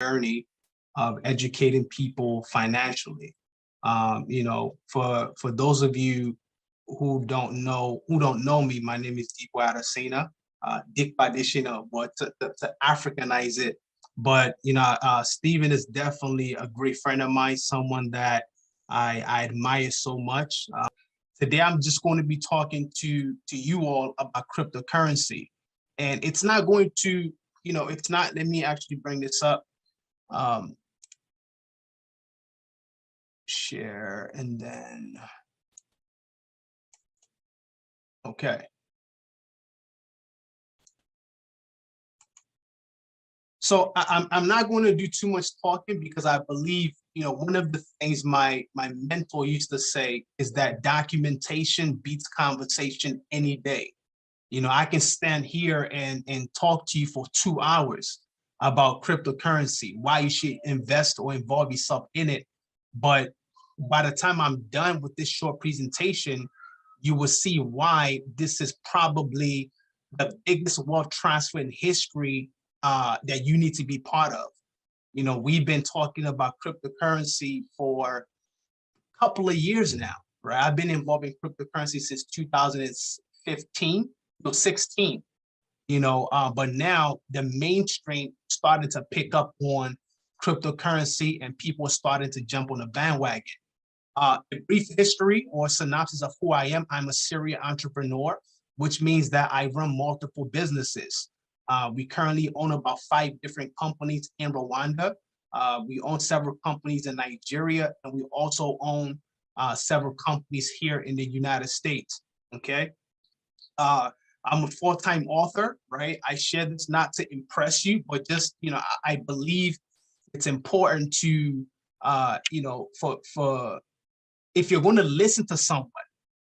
journey of educating people financially. For those of you who don't know me, my name is Dick Adesina, Dick Badishina, but to Africanize it. But Stephen is definitely a great friend of mine, someone that I admire so much. Today, I'm just going to be talking to you all about cryptocurrency, and it's not going to, it's not. Let me actually bring this up. Um, Share, and then okay. So I'm not going to do too much talking because I believe, one of the things my mentor used to say is that documentation beats conversation any day. I can stand here and talk to you for 2 hours about cryptocurrency, why you should invest or involve yourself in it. But by the time I'm done with this short presentation, you will see why this is probably the biggest wealth transfer in history that you need to be part of. We've been talking about cryptocurrency for a couple of years now, right? I've been involved in cryptocurrency since 2015, no, 16, but now the mainstream started to pick up on cryptocurrency and people are starting to jump on the bandwagon. A brief history or synopsis of who I am: I'm a serial entrepreneur, which means that I run multiple businesses. We currently own about 5 different companies in Rwanda. We own several companies in Nigeria, and we also own several companies here in the United States. Okay. I'm a full-time author, right? I share this not to impress you, but just, I believe it's important to, for if you're going to listen to someone,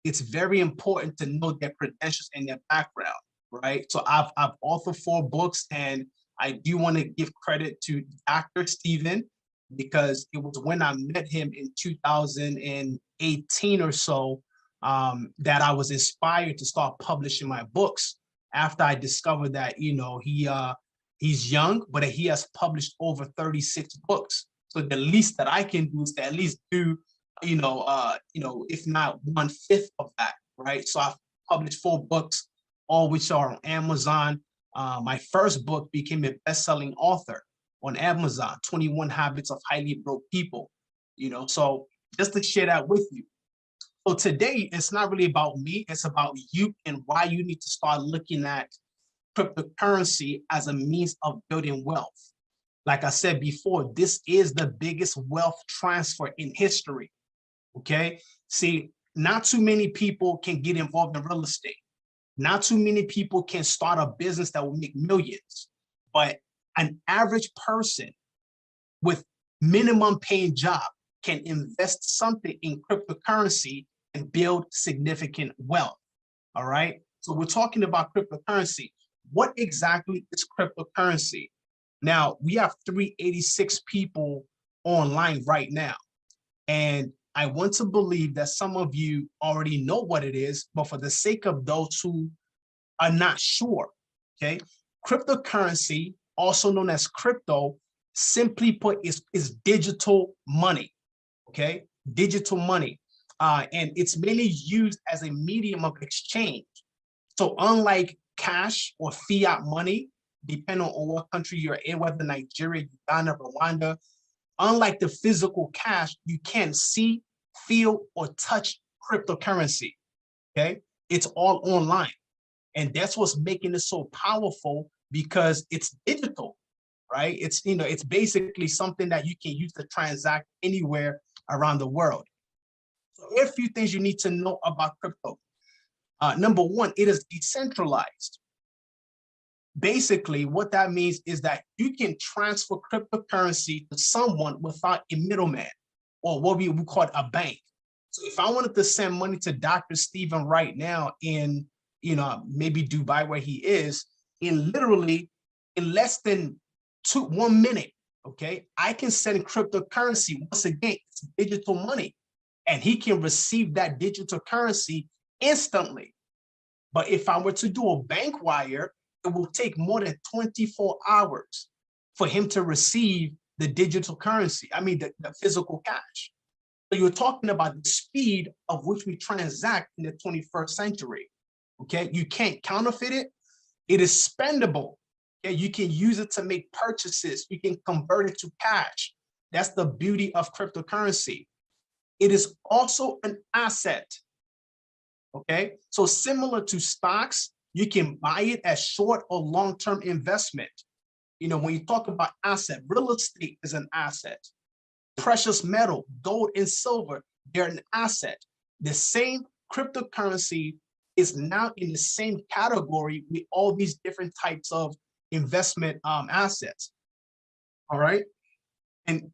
it's very important to know their credentials and their background, right? So I've authored 4 books, and I do want to give credit to Dr. Stephen, because it was when I met him in 2018 or so that I was inspired to start publishing my books. After I discovered that he's young, but he has published over 36 books. So the least that I can do is to at least do if not 1/5 of that, right? So I've published 4 books, all which are on Amazon. My first book became a best-selling author on Amazon, 21 Habits of Highly Broke People, so just to share that with you. So today, it's not really about me, it's about you and why you need to start looking at cryptocurrency as a means of building wealth. Like I said before, this is the biggest wealth transfer in history. Okay. See, not too many people can get involved in real estate. Not too many people can start a business that will make millions. But an average person with minimum paying job can invest something in cryptocurrency and build significant wealth. All right. So we're talking about cryptocurrency. What exactly is cryptocurrency? Now, we have 386 people online right now. And I want to believe that some of you already know what it is, but for the sake of those who are not sure, okay, cryptocurrency, also known as crypto, simply put, is digital money, okay, digital money. And it's mainly used as a medium of exchange. So unlike cash or fiat money, depending on what country you're in, whether Nigeria, Uganda, Rwanda, unlike the physical cash, you can't see, feel, or touch cryptocurrency, okay? It's all online. And that's what's making it so powerful, because it's digital, right? It's basically something that you can use to transact anywhere around the world. So there are a few things you need to know about crypto. Number one, it is decentralized. Basically, what that means is that you can transfer cryptocurrency to someone without a middleman, or what we would call a bank. So if I wanted to send money to Dr. Stephen right now in, maybe Dubai, where he is, in less than 1 minute, okay, I can send cryptocurrency. Once again, it's digital money, and he can receive that digital currency instantly. But if I were to do a bank wire, it will take more than 24 hours for him to receive the digital currency. I mean, the physical cash. So you're talking about the speed of which we transact in the 21st century. Okay, you can't counterfeit it. It is spendable. Okay, you can use it to make purchases. You can convert it to cash. That's the beauty of cryptocurrency. It is also an asset. Okay, so similar to stocks, you can buy it as short or long-term investment. You know, when you talk about asset, real estate is an asset. Precious metal, gold and silver, they're an asset. The same cryptocurrency is now in the same category with all these different types of investment assets. All right. And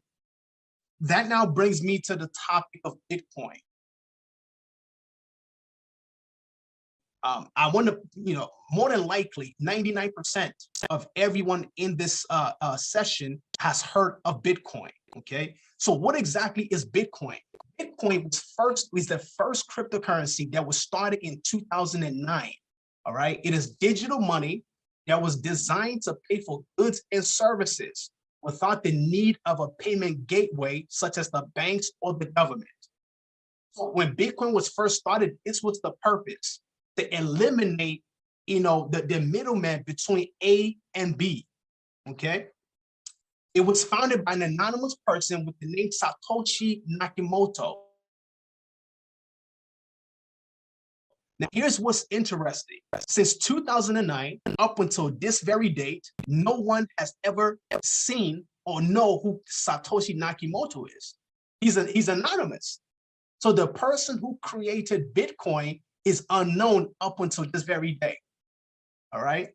that now brings me to the topic of Bitcoin. I want to, more than likely 99% of everyone in this session has heard of Bitcoin. Okay, so what exactly is Bitcoin? Bitcoin was the first cryptocurrency that was started in 2009. All right, it is digital money that was designed to pay for goods and services without the need of a payment gateway such as the banks or the government. So when Bitcoin was first started, this was the purpose, to eliminate, the middleman between A and B. Okay. It was founded by an anonymous person with the name Satoshi Nakamoto. Now, here's what's interesting. Since 2009, up until this very date, no one has ever seen or know who Satoshi Nakamoto is. He's anonymous. So the person who created Bitcoin is unknown up until this very day. All right.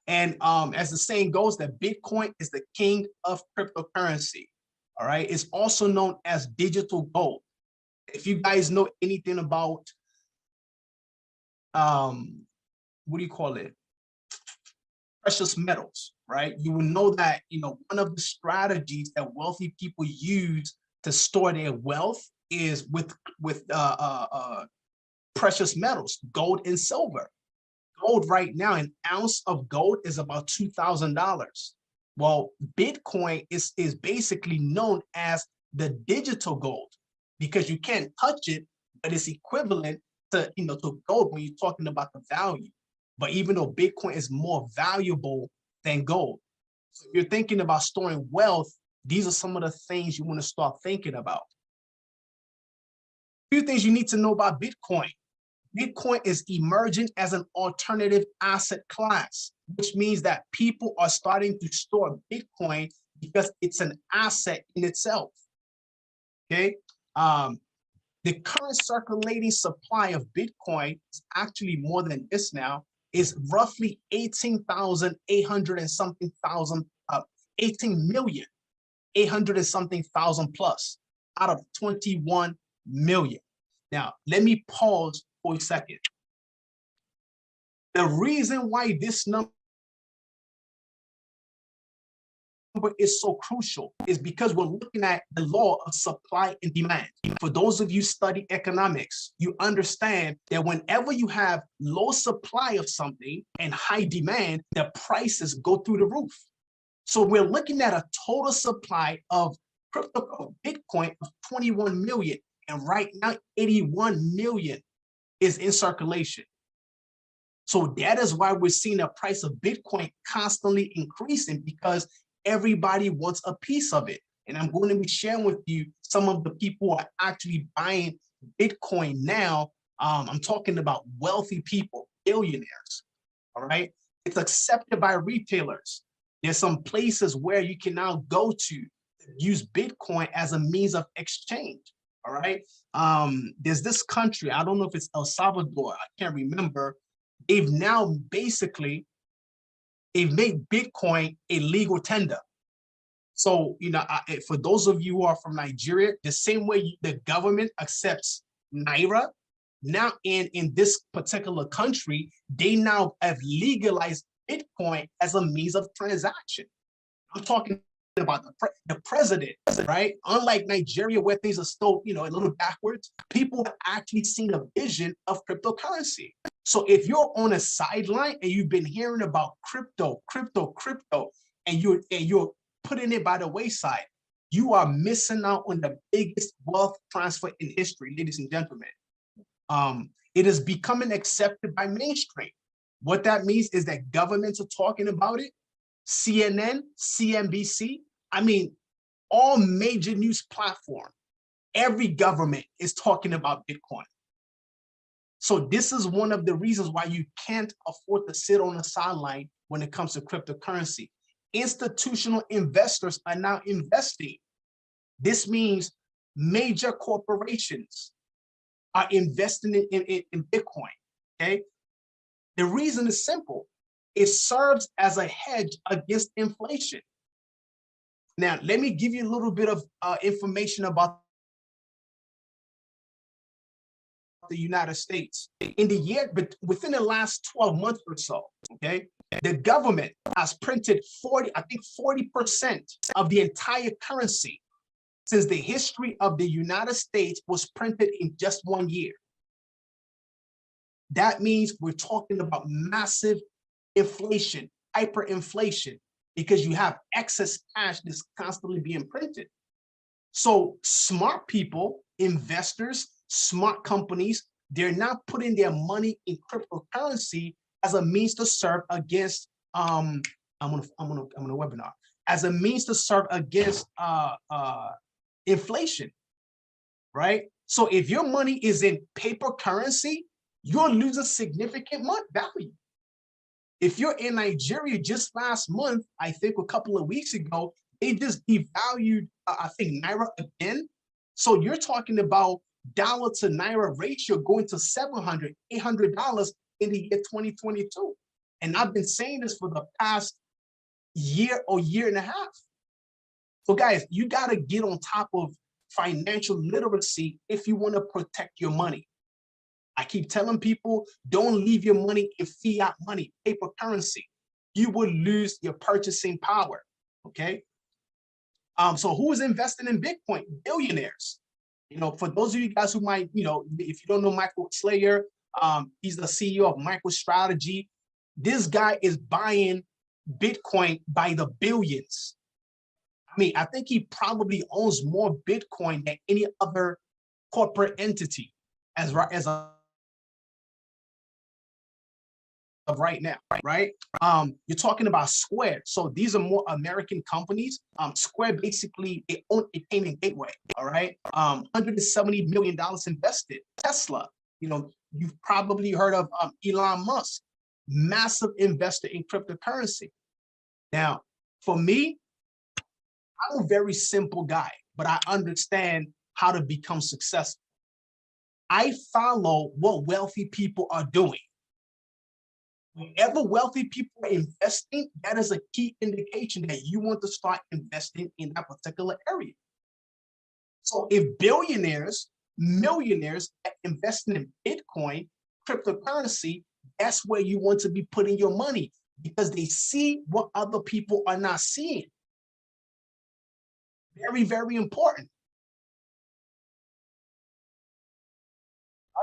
And as the saying goes, that Bitcoin is the king of cryptocurrency. All right. It's also known as digital gold. If you guys know anything about, what do you call it? Precious metals, right? You will know that, one of the strategies that wealthy people use to store their wealth is with precious metals, gold and silver. Gold right now, an ounce of gold is about $2,000. Well, Bitcoin is basically known as the digital gold because you can't touch it, but it's equivalent to, to gold when you're talking about the value. But even though Bitcoin is more valuable than gold, so if you're thinking about storing wealth, these are some of the things you want to start thinking about. A few things you need to know about Bitcoin. Bitcoin is emerging as an alternative asset class, which means that people are starting to store Bitcoin because it's an asset in itself. Okay. The current circulating supply of Bitcoin is actually more than this now, is roughly 18,800 and something thousand, 18,800 and something thousand plus out of 21 million. Now, let me pause for a second. The reason why this number is so crucial is because we're looking at the law of supply and demand. For those of you study economics, you understand that whenever you have low supply of something and high demand, the prices go through the roof. So we're looking at a total supply of crypto Bitcoin of 21 million, and right now 81 million is in circulation. So that is why we're seeing the price of Bitcoin constantly increasing, because everybody wants a piece of it. And I'm going to be sharing with you some of the people who are actually buying Bitcoin now. I'm talking about wealthy people, billionaires. All right. It's accepted by retailers. There's some places where you can now go to use Bitcoin as a means of exchange. All right. There's this country, I don't know if it's El Salvador, I can't remember. They've now basically, they've made Bitcoin a legal tender. So, for those of you who are from Nigeria, the same way the government accepts Naira, now in this particular country, they now have legalized Bitcoin as a means of transaction. I'm talking about the president, right? Unlike Nigeria, where things are still, a little backwards, people have actually seen a vision of cryptocurrency. So if you're on a sideline and you've been hearing about crypto, and you're putting it by the wayside, you are missing out on the biggest wealth transfer in history, ladies and gentlemen. It is becoming accepted by mainstream. What that means is that governments are talking about it. CNN, CNBC, I mean, all major news platforms, every government is talking about Bitcoin. So this is one of the reasons why you can't afford to sit on the sideline when it comes to cryptocurrency. Institutional investors are now investing. This means major corporations are investing in Bitcoin, okay? The reason is simple. It serves as a hedge against inflation. Now, let me give you a little bit of information about the United States. In the year, but within the last 12 months or so, okay, the government has printed 40% of the entire currency since the history of the United States was printed in just 1 year. That means we're talking about massive inflation, hyperinflation, because you have excess cash that's constantly being printed. So smart people, investors, smart companies, they're not putting their money in cryptocurrency as a means to serve against I'm gonna webinar, as a means to serve against inflation, right? So if your money is in paper currency, you're losing significant value. If you're in Nigeria, just last month, I think a couple of weeks ago, they just devalued, I think, Naira again. So you're talking about dollar to Naira ratio going to $700, $800 in the year 2022. And I've been saying this for the past year or year and a half. So guys, you got to get on top of financial literacy if you want to protect your money. I keep telling people, don't leave your money in fiat money, paper currency. You will lose your purchasing power, okay? So who is investing in Bitcoin? Billionaires. You know, for those of you guys who might, you know, if you don't know Michael Saylor, he's the CEO of MicroStrategy. This guy is buying Bitcoin by the billions. I mean, I think he probably owns more Bitcoin than any other corporate entity as of right now, right? You're talking about Square. So these are more American companies. Square basically, they own a payment gateway, all right? $170 million invested. Tesla, you know, you've probably heard of Elon Musk, massive investor in cryptocurrency. Now, for me, I'm a very simple guy, but I understand how to become successful. I follow what wealthy people are doing. Whenever wealthy people are investing, that is a key indication that you want to start investing in that particular area. So if billionaires, millionaires are investing in Bitcoin, cryptocurrency, that's where you want to be putting your money because they see what other people are not seeing. Very, very important.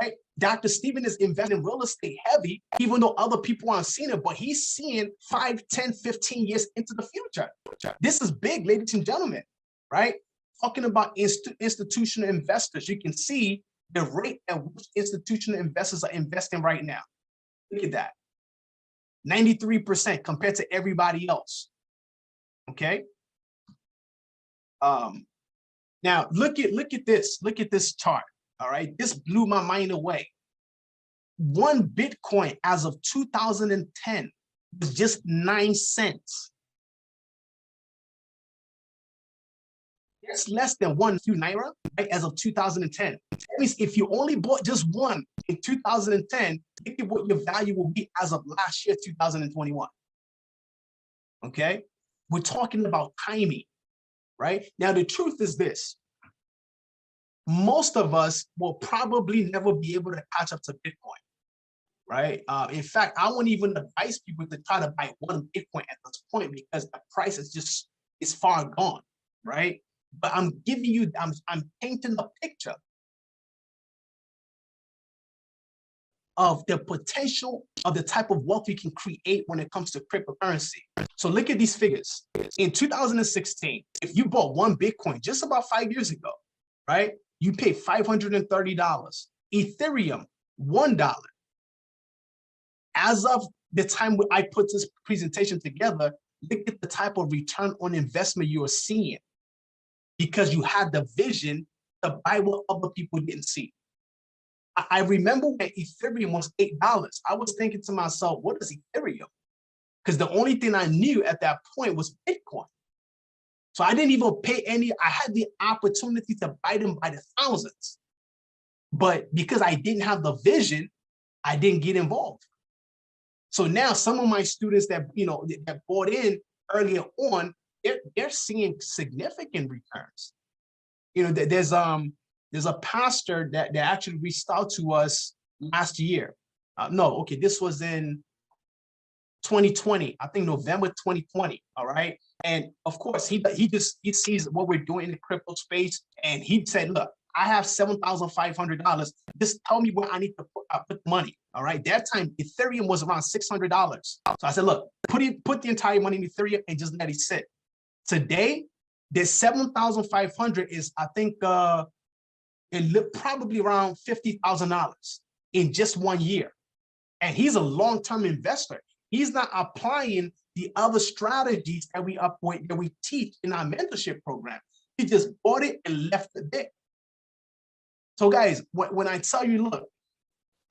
Right? Dr. Stephen is investing in real estate heavy, even though other people aren't seeing it, but he's seeing 5, 10, 15 years into the future. This is big, ladies and gentlemen, right? Talking about institutional investors, you can see the rate at which institutional investors are investing right now. Look at that. 93% compared to everybody else. Okay. Now look at this chart. All right, this blew my mind away. One Bitcoin as of 2010 was just 9 cents. That's less than 1 few Naira, right, as of 2010. That means if you only bought just one in 2010, think of what your value will be as of last year, 2021. Okay, we're talking about timing, right? Now, the truth is this. Most of us will probably never be able to catch up to Bitcoin, right? In fact, I wouldn't even advise people to try to buy one Bitcoin at this point because the price is far gone, right? But I'm giving you, I'm painting a picture of the potential of the type of wealth you can create when it comes to cryptocurrency. So look at these figures. In 2016, if you bought one Bitcoin just about 5 years ago, right, you paid $530. Ethereum, $1. As of the time I put this presentation together, look at the type of return on investment you are seeing, because you had the vision to buy what other people didn't see. I remember when Ethereum was $8, I was thinking to myself, what is Ethereum? Because the only thing I knew at that point was Bitcoin. So I didn't even pay any, I had the opportunity to buy them by the thousands. But because I didn't have the vision, I didn't get involved. So now some of my students that, that bought in earlier on, they're seeing significant returns. There's a pastor that actually reached out to us last year. This was in 2020, I think November 2020. All right. And of course, he sees what we're doing in the crypto space. And he said, look, I have $7,500. Just tell me where I need to put money. All right. That time, Ethereum was around $600. So I said, look, put the entire money in Ethereum and just let it sit. Today, the 7,500 is, I think, probably around $50,000 in just 1 year. And he's a long-term investor. He's not applying the other strategies that we teach in our mentorship program. He just bought it and left it there. So guys, when I tell you, look,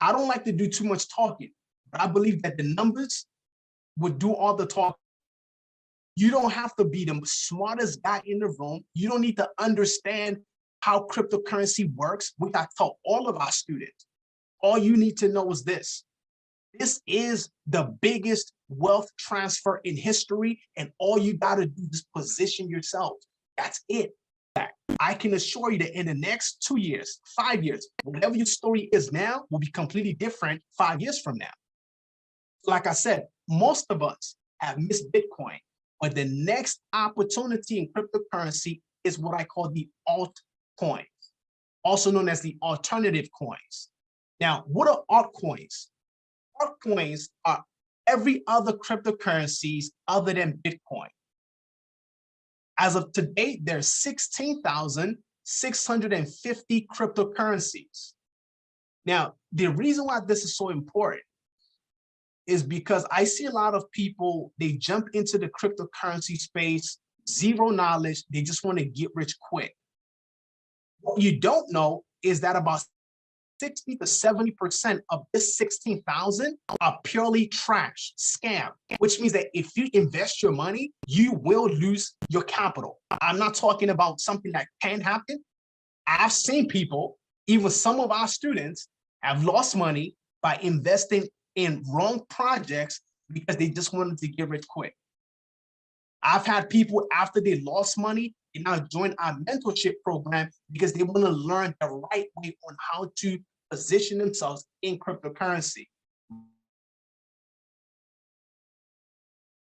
I don't like to do too much talking, but I believe that the numbers would do all the talking. You don't have to be the smartest guy in the room. You don't need to understand how cryptocurrency works, which I tell all of our students. All you need to know is this. This is the biggest wealth transfer in history, and all you got to do is position yourself. That's it. I can assure you that in the next 2 years, 5 years, whatever your story is now will be completely different 5 years from now. Like I said, most of us have missed Bitcoin, but the next opportunity in cryptocurrency is what I call the altcoins, also known as the alternative coins. Now, what are altcoins? Altcoins are every other cryptocurrencies other than Bitcoin. As of today, there's 16,650 cryptocurrencies. Now, the reason why this is so important is because I see a lot of people, they jump into the cryptocurrency space, zero knowledge, they just want to get rich quick. What you don't know is that about 60 to 70% of this 16,000 are purely trash, scam, which means that if you invest your money, you will lose your capital. I'm not talking about something that can happen. I've seen people, even some of our students, have lost money by investing in wrong projects because they just wanted to get rich quick. I've had people, after they lost money, they now join our mentorship program because they want to learn the right way on how to position themselves in cryptocurrency.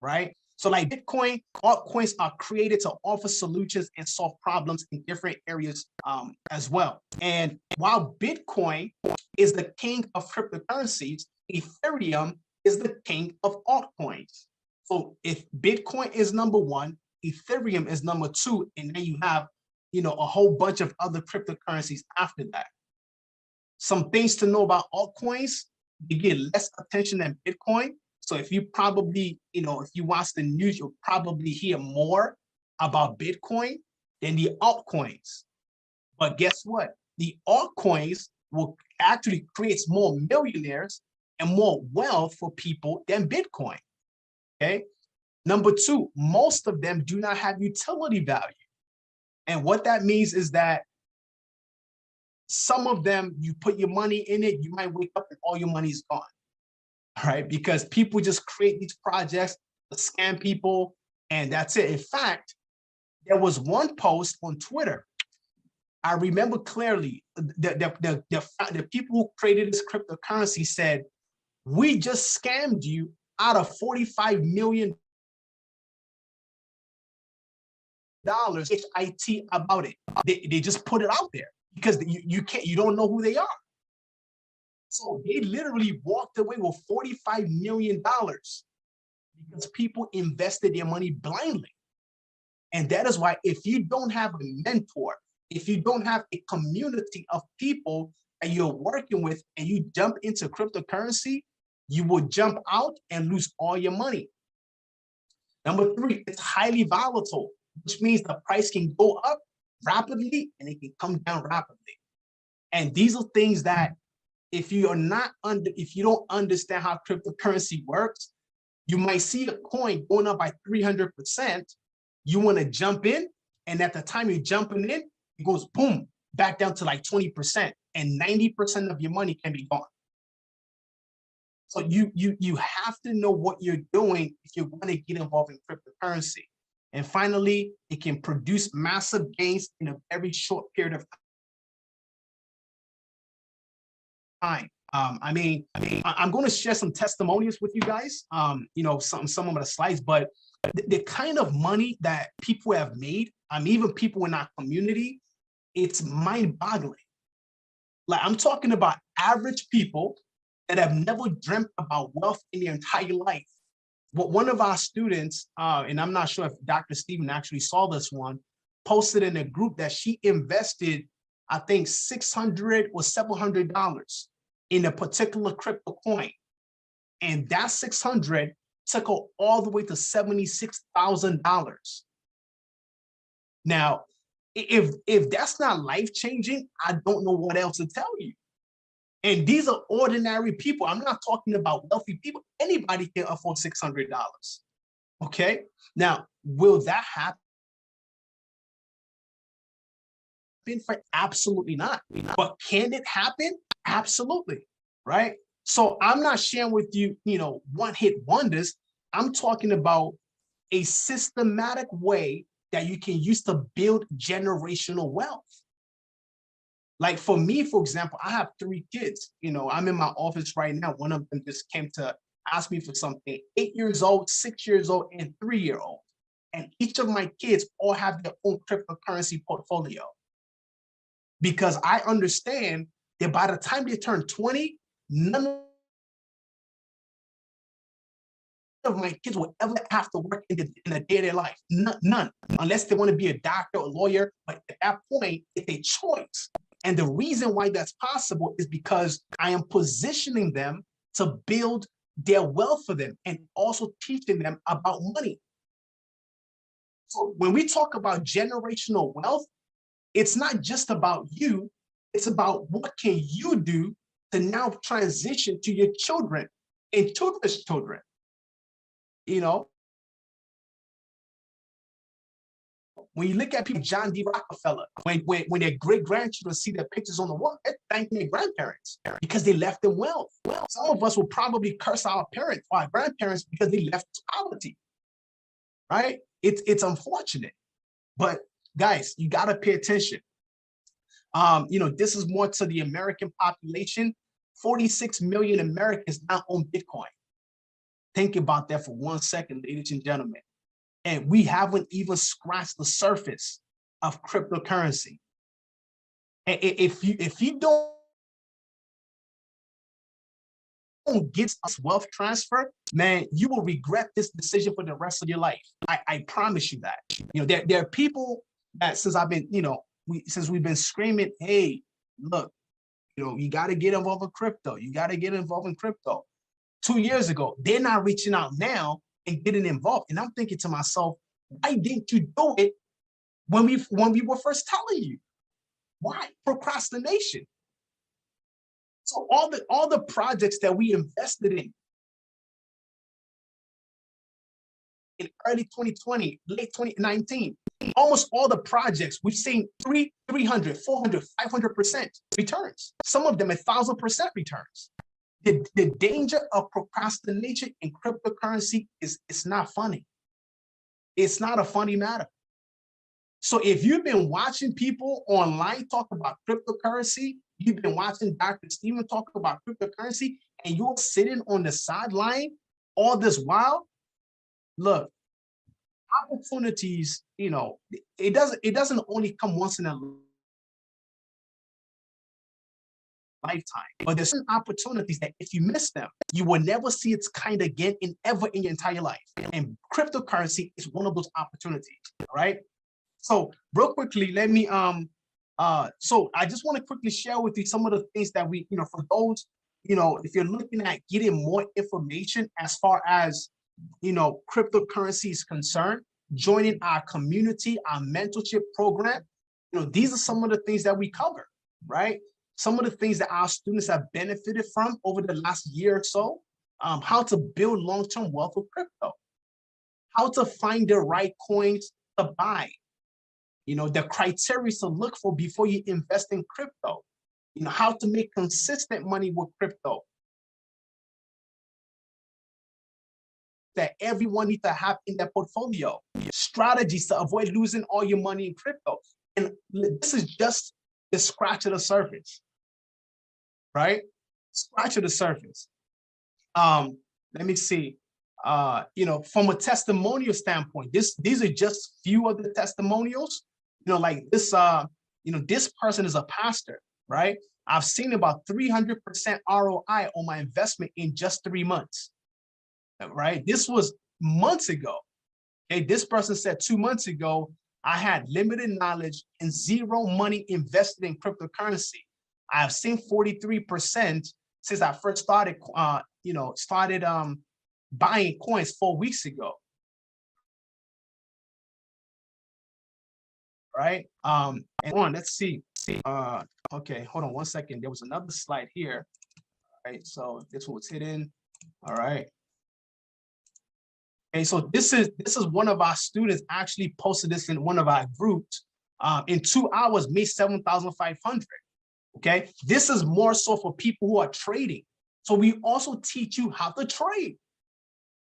Right? So like Bitcoin, altcoins are created to offer solutions and solve problems in different areas as well. And while Bitcoin is the king of cryptocurrencies, Ethereum is the king of altcoins. So if Bitcoin is number one, Ethereum is number two, and then you have, a whole bunch of other cryptocurrencies after that. Some things to know about altcoins: they get less attention than Bitcoin. So if you probably, if you watch the news, you'll probably hear more about Bitcoin than the altcoins. But guess what? The altcoins will actually create more millionaires and more wealth for people than Bitcoin. Okay. Number two, most of them do not have utility value. And what that means is that some of them, you put your money in it, you might wake up and all your money is gone. All right. Because people just create these projects to scam people, and that's it. In fact, there was one post on Twitter. I remember clearly the people who created this cryptocurrency said, "We just scammed you out of $45 million HIT about it." They just put it out there because you don't know who they are. So they literally walked away with $45 million because people invested their money blindly. And that is why if you don't have a mentor, if you don't have a community of people that you're working with and you jump into cryptocurrency, you will jump out and lose all your money. Number three, it's highly volatile, which means the price can go up rapidly and it can come down rapidly. And these are things that if you don't understand how cryptocurrency works, you might see a coin going up by 300%. You want to jump in, and at the time you're jumping in, it goes boom, back down to like 20%, and 90% of your money can be gone. So you have to know what you're doing if you want to get involved in cryptocurrency. And finally, it can produce massive gains in a very short period of time. I'm going to share some testimonials with you guys. Some of the slides, but the kind of money that people have made, even people in our community, it's mind-boggling. Like, I'm talking about average people that have never dreamt about wealth in their entire life. But one of our students, and I'm not sure if Dr. Stephen actually saw this one, posted in a group that she invested, I think $600 or $700 in a particular crypto coin. And that 600 took her all the way to $76,000. Now, if that's not life-changing, I don't know what else to tell you. And these are ordinary people. I'm not talking about wealthy people. Anybody can afford $600. Okay. Now, will that happen? Absolutely not. But can it happen? Absolutely. Right. So I'm not sharing with you, one-hit wonders. I'm talking about a systematic way that you can use to build generational wealth. Like for me, for example, I have 3 kids. I'm in my office right now. One of them just came to ask me for something. 8 years old, 6 years old, and 3-year-old. And each of my kids all have their own cryptocurrency portfolio. Because I understand that by the time they turn 20, none of my kids will ever have to work in a day-to-day life. None, unless they want to be a doctor or lawyer. But at that point, it's a choice. And the reason why that's possible is because I am positioning them to build their wealth for them and also teaching them about money. So when we talk about generational wealth, it's not just about you, it's about what can you do to now transition to your children and children's children. When you look at people, John D. Rockefeller, when their great-grandchildren see their pictures on the wall, they're thanking their grandparents because they left them wealth. Some of us will probably curse our parents or our grandparents because they left poverty, right? It's unfortunate, but guys, you got to pay attention. This is more to the American population. 46 million Americans now own Bitcoin. Think about that for 1 second, ladies and gentlemen. And we haven't even scratched the surface of cryptocurrency. And if you don't get us wealth transfer, man, you will regret this decision for the rest of your life. I promise you that. There are people that since we've been screaming, hey, look, you got to get involved in crypto. You got to get involved in crypto. 2 years ago, they're not reaching out now and getting involved. And I'm thinking to myself, why didn't you do it when we were first telling you? Why? Procrastination. So all the projects that we invested in early 2020, late 2019, almost all the projects we've seen 300, 400, 500% returns. Some of them 1,000% returns. The danger of procrastination in cryptocurrency is it's not funny. It's not a funny matter. So if you've been watching people online talk about cryptocurrency, you've been watching Dr. Stephen talk about cryptocurrency, and you're sitting on the sideline all this while, look, opportunities, it doesn't only come once in a lifetime. But there's certain opportunities that if you miss them, you will never see its kind again ever in your entire life. And cryptocurrency is one of those opportunities, right? So real quickly, let me so I just want to quickly share with you some of the things that we, for those, if you're looking at getting more information as far as cryptocurrency is concerned, joining our community, our mentorship program, these are some of the things that we cover, right? Some of the things that our students have benefited from over the last year or so, how to build long-term wealth with crypto, how to find the right coins to buy, the criteria to look for before you invest in crypto, how to make consistent money with crypto, that everyone needs to have in their portfolio, strategies to avoid losing all your money in crypto. And this is just the scratch of the surface, right? Scratch of the surface. Let me see. From a testimonial standpoint, these are just few of the testimonials. Like this, this person is a pastor, right? I've seen about 300% ROI on my investment in just 3 months, right? This was months ago. Okay, this person said 2 months ago, I had limited knowledge and zero money invested in cryptocurrency. I've seen 43% since I first started, buying coins 4 weeks ago. Right. And let's see. Okay, hold on one second. There was another slide here. All right, so this was hidden. All right. Okay, so this is one of our students actually posted this in one of our groups. In 2 hours, made 7,500. Okay, this is more so for people who are trading. So we also teach you how to trade.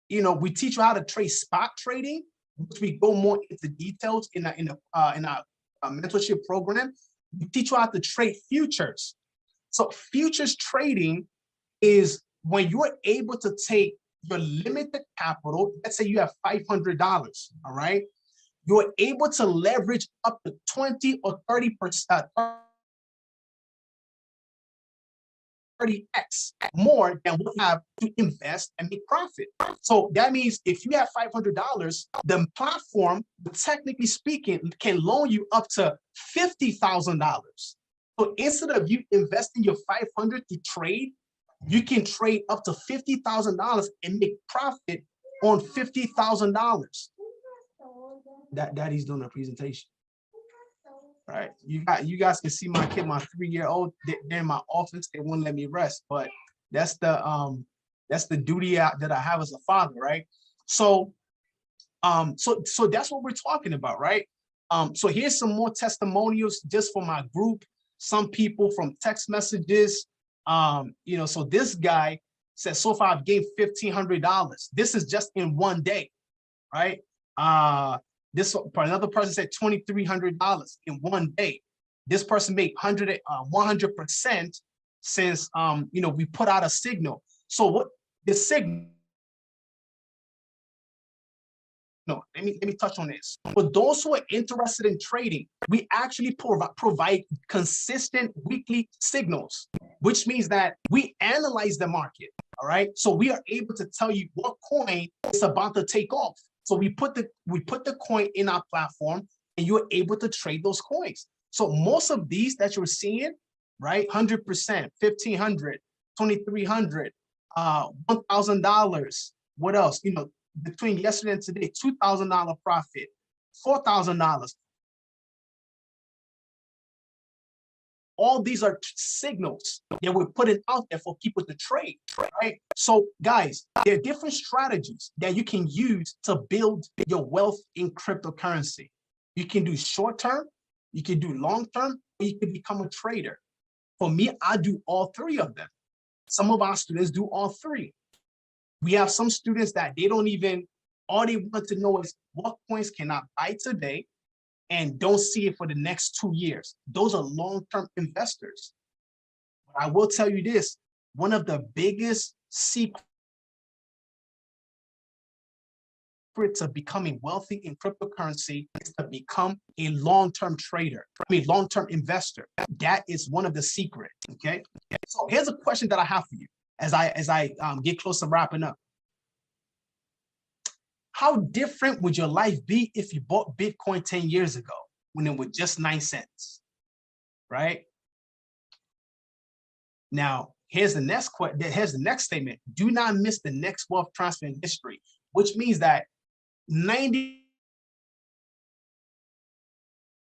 We teach you how to trade spot trading, which we go more into details in our mentorship program. We teach you how to trade futures. So futures trading is when you're able to take your limited capital, let's say you have $500, all right? You're able to leverage up to 20 or 30%, 30x more than what you have to invest and make profit. So that means if you have $500, the platform, technically speaking, can loan you up to $50,000. So instead of you investing your $500 to trade, you can trade up to $50,000 and make profit on $50,000. Daddy's doing a presentation. Right, you guys can see my kid, my 3-year-old. They're in my office. They won't let me rest, but that's the duty that I have as a father, right? So, so that's what we're talking about, right? So here's some more testimonials just for my group. Some people from text messages. So this guy says, so far I've gained $1,500. This is just in one day, right? This another person said $2,300 in one day. This person made 100% since we put out a signal. So what the signal? No, let me touch on this. For those who are interested in trading, we actually provide consistent weekly signals, which means that we analyze the market. All right, so we are able to tell you what coin is about to take off. So we put the coin in our platform, and you're able to trade those coins. So most of these that you're seeing, right, 100%, 1,500, 2,300, $1,000. What else? Between yesterday and today, $2,000 profit, $4,000. All these are signals that we're putting out there for people to trade, right? So guys, there are different strategies that you can use to build your wealth in cryptocurrency. You can do short-term, you can do long-term, or you can become a trader. For me, I do all three of them. Some of our students do all three. We have some students that all they want to know is what coins can I buy today and don't see it for the next 2 years. Those are long-term investors. But I will tell you this, one of the biggest secrets secret to becoming wealthy in cryptocurrency is to become a long-term trader, long-term investor. That is one of the secrets, okay? So here's a question that I have for you as I get close to wrapping up. How different would your life be if you bought Bitcoin 10 years ago when it was just 9 cents, right? Now, here's the next statement. Do not miss the next wealth transfer in history, which means that 99%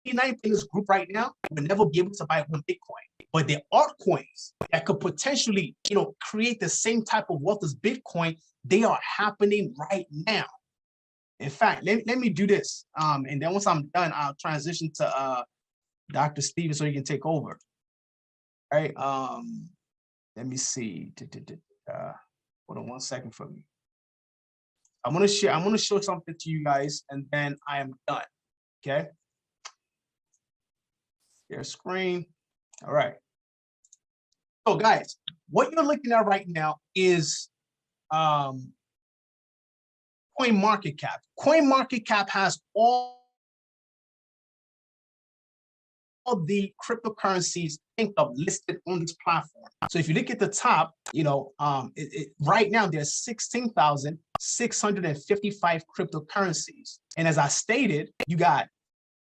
in this group right now will never be able to buy one Bitcoin. But there are altcoins that could potentially, create the same type of wealth as Bitcoin. They are happening right now. In fact, let me do this. And then once I'm done, I'll transition to Dr. Steven so he can take over. All right. Let me see. Hold on one second for me. I'm gonna show something to you guys, and then I am done. Okay. Share screen. All right. So guys, what you're looking at right now is CoinMarketCap. CoinMarketCap has all the cryptocurrencies think of listed on this platform. So if you look at the top, right now there's 16,655 cryptocurrencies. And as I stated, you got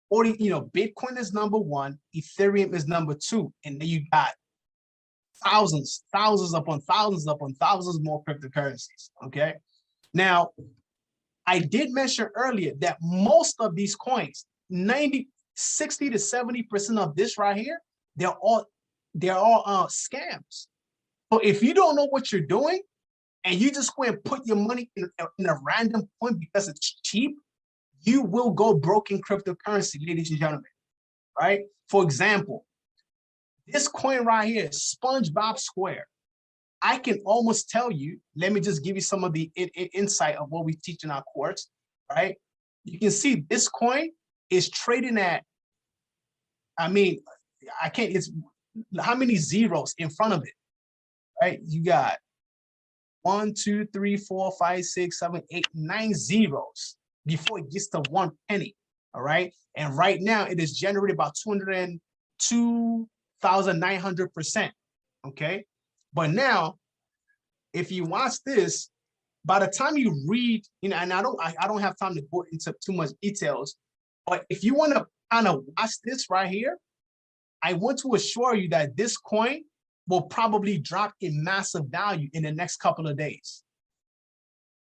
40, Bitcoin is number one, Ethereum is number two, and then you got thousands upon thousands more cryptocurrencies. Okay. Now, I did mention earlier that most of these coins, 60 to 70% of this right here, they're all scams. So if you don't know what you're doing and you just go and put your money in a random coin because it's cheap, you will go broke in cryptocurrency, ladies and gentlemen, right? For example, this coin right here, SpongeBob Square. I can almost tell you, let me just give you some of the insight of what we teach in our course, right? You can see this coin is trading at, it's how many zeros in front of it, right? You got 1, 2, 3, 4, 5, 6, 7, 8, 9 zeros before it gets to 1 penny, all right? And right now it is generated about 202,900%, okay? But now, if you watch this, by the time you read, and I don't have time to go into too much details, but if you want to kind of watch this right here, I want to assure you that this coin will probably drop in massive value in the next couple of days,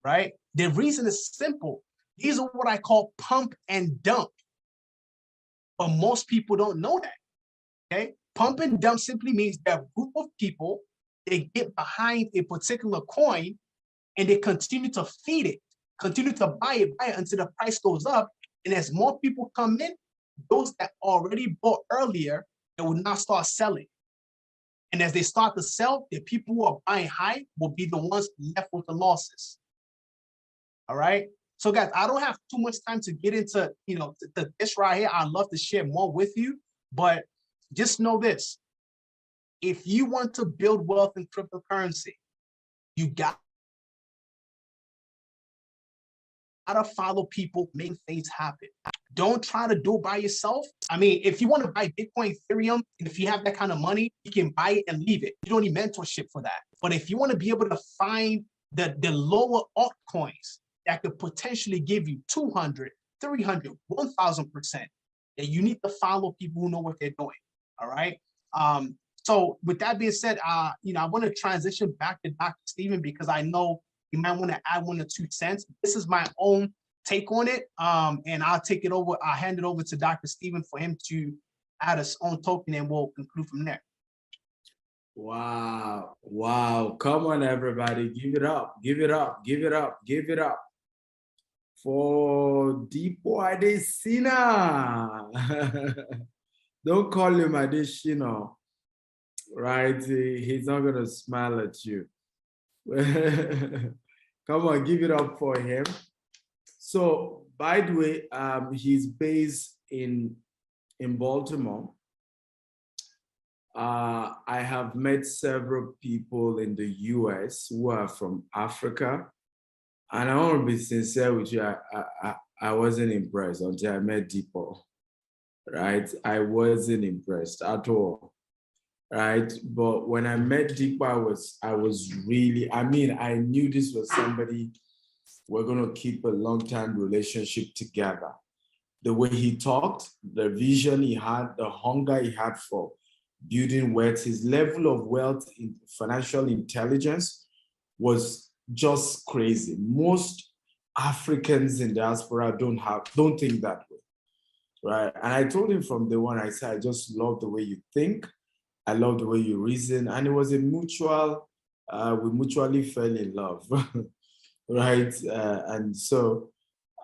right? The reason is simple. These are what I call pump and dump, but most people don't know that, okay? Pump and dump simply means that a group of people, they get behind a particular coin and they continue to feed it, continue to buy it until the price goes up. And as more people come in, those that already bought earlier, they will now start selling. And as they start to sell, the people who are buying high will be the ones left with the losses. All right. So guys, I don't have too much time to get into, this right here. I'd love to share more with you, but just know this. If you want to build wealth in cryptocurrency, you got to follow people, make things happen. Don't try to do it by yourself. If you want to buy Bitcoin, Ethereum, and if you have that kind of money, you can buy it and leave it. You don't need mentorship for that. But if you want to be able to find the lower altcoins that could potentially give you 200, 300, 1,000%, then you need to follow people who know what they're doing. All right. So with that being said, I want to transition back to Dr. Steven because I know you might want to add 1 or 2 cents. This is my own take on it. And I'll take it over. I'll hand it over to Dr. Steven for him to add his own token and we'll conclude from there. Wow. Wow. Come on, everybody. Give it up. Give it up. Give it up. Give it up for Dipo Adesina. Don't call him Adesina, right? He's not going to smile at you. Come on, give it up for him. So, by the way, he's based in Baltimore. I have met several people in the US who are from Africa, And I want to be sincere with you. I wasn't impressed until I met Deepo, right? I wasn't impressed at all, right? But when I met Deepo, I was really, I mean, I knew this was somebody we're going to keep a long-term relationship together. The way he talked, the vision he had, the hunger he had for building wealth, his level of wealth in financial intelligence was just crazy. Most Africans in diaspora don't think that way, right? And I told him from day one, I said, I just love the way you think. I love the way you reason. And it was a mutual, we mutually fell in love, right?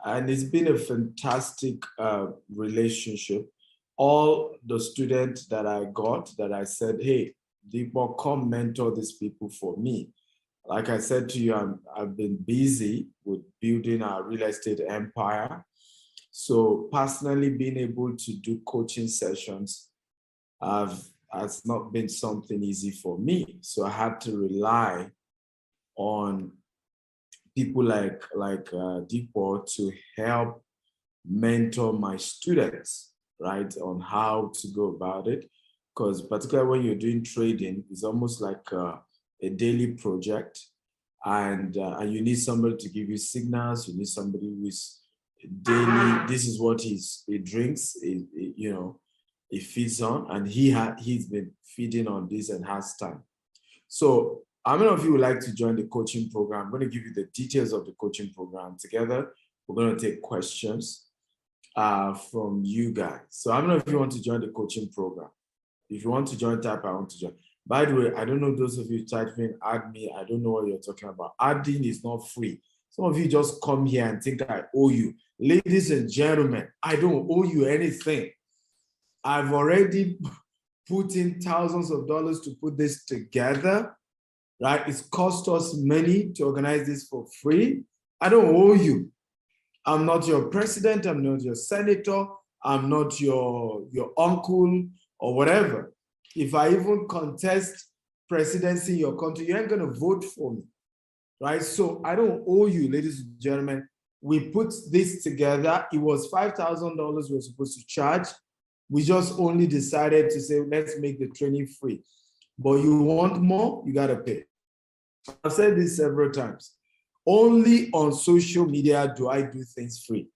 And it's been a fantastic relationship. All the students that I got, that I said, hey, Deepo, come mentor these people for me. Like I said to you, I've been busy with building our real estate empire. So personally being able to do coaching sessions has not been something easy for me. So I had to rely on people like Deepo to help mentor my students, right, on how to go about it. Because particularly when you're doing trading, it's almost like a daily project, and you need somebody to give you signals. You need somebody who is daily. This is what he drinks. He feeds on, and he's been feeding on this and has time. So how many of you would like to join the coaching program? I'm going to give you the details of the coaching program together. We're going to take questions from you guys. So how many of you want to join the coaching program? If you want to join, type I want to join. By the way, I don't know those of you typing add me. I don't know what you're talking about. Adding is not free. Some of you just come here and think I owe you. Ladies and gentlemen, I don't owe you anything. I've already put in thousands of dollars to put this together, right? It's cost us money to organize this for free. I don't owe you. I'm not your president. I'm not your senator. I'm not your uncle or whatever. If I even contest presidency in your country, you ain't going to vote for me, right? So I don't owe you, ladies and gentlemen. We put this together. It was $5,000 we were supposed to charge. We just only decided to say, let's make the training free. But you want more, you got to pay. I've said this several times. Only on social media do I do things free,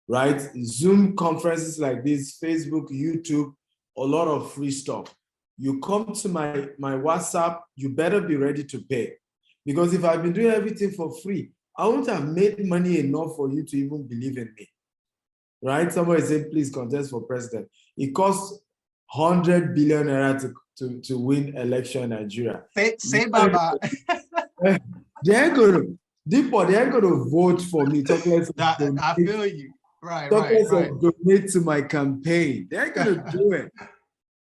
right? Zoom conferences like this, Facebook, YouTube, a lot of free stuff. You come to my WhatsApp, you better be ready to pay. Because if I've been doing everything for free, I won't have made money enough for you to even believe in me, right? Somebody said, please contest for president. It costs 100 billion naira to win election in Nigeria. Say bye-bye. They ain't gonna vote for me. I feel you. Right. Donate to my campaign. They're gonna do it,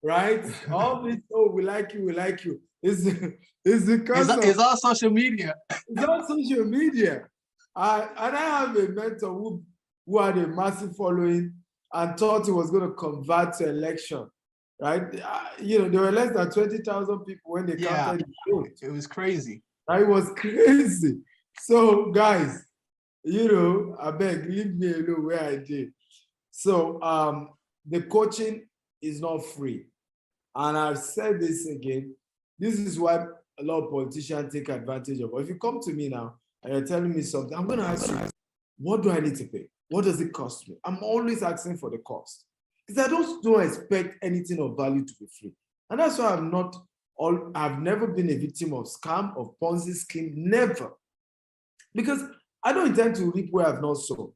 right? All this, oh, we like you. It's because it's all social media. It's all social media. And I have a mentor who had a massive following and thought he was going to convert to election, right? There were less than 20,000 people when they counted the vote. It was crazy. It was crazy. So, guys, I beg, leave me alone where I did. So, the coaching is not free. And I've said this again. This is why a lot of politicians take advantage of. If you come to me now and you're telling me something, I'm going to ask you, what do I need to pay? What does it cost me? I'm always asking for the cost. Because I don't expect anything of value to be free. And that's why I've never been a victim of scam, of Ponzi scheme, never. Because I don't intend to reap where I've not sown.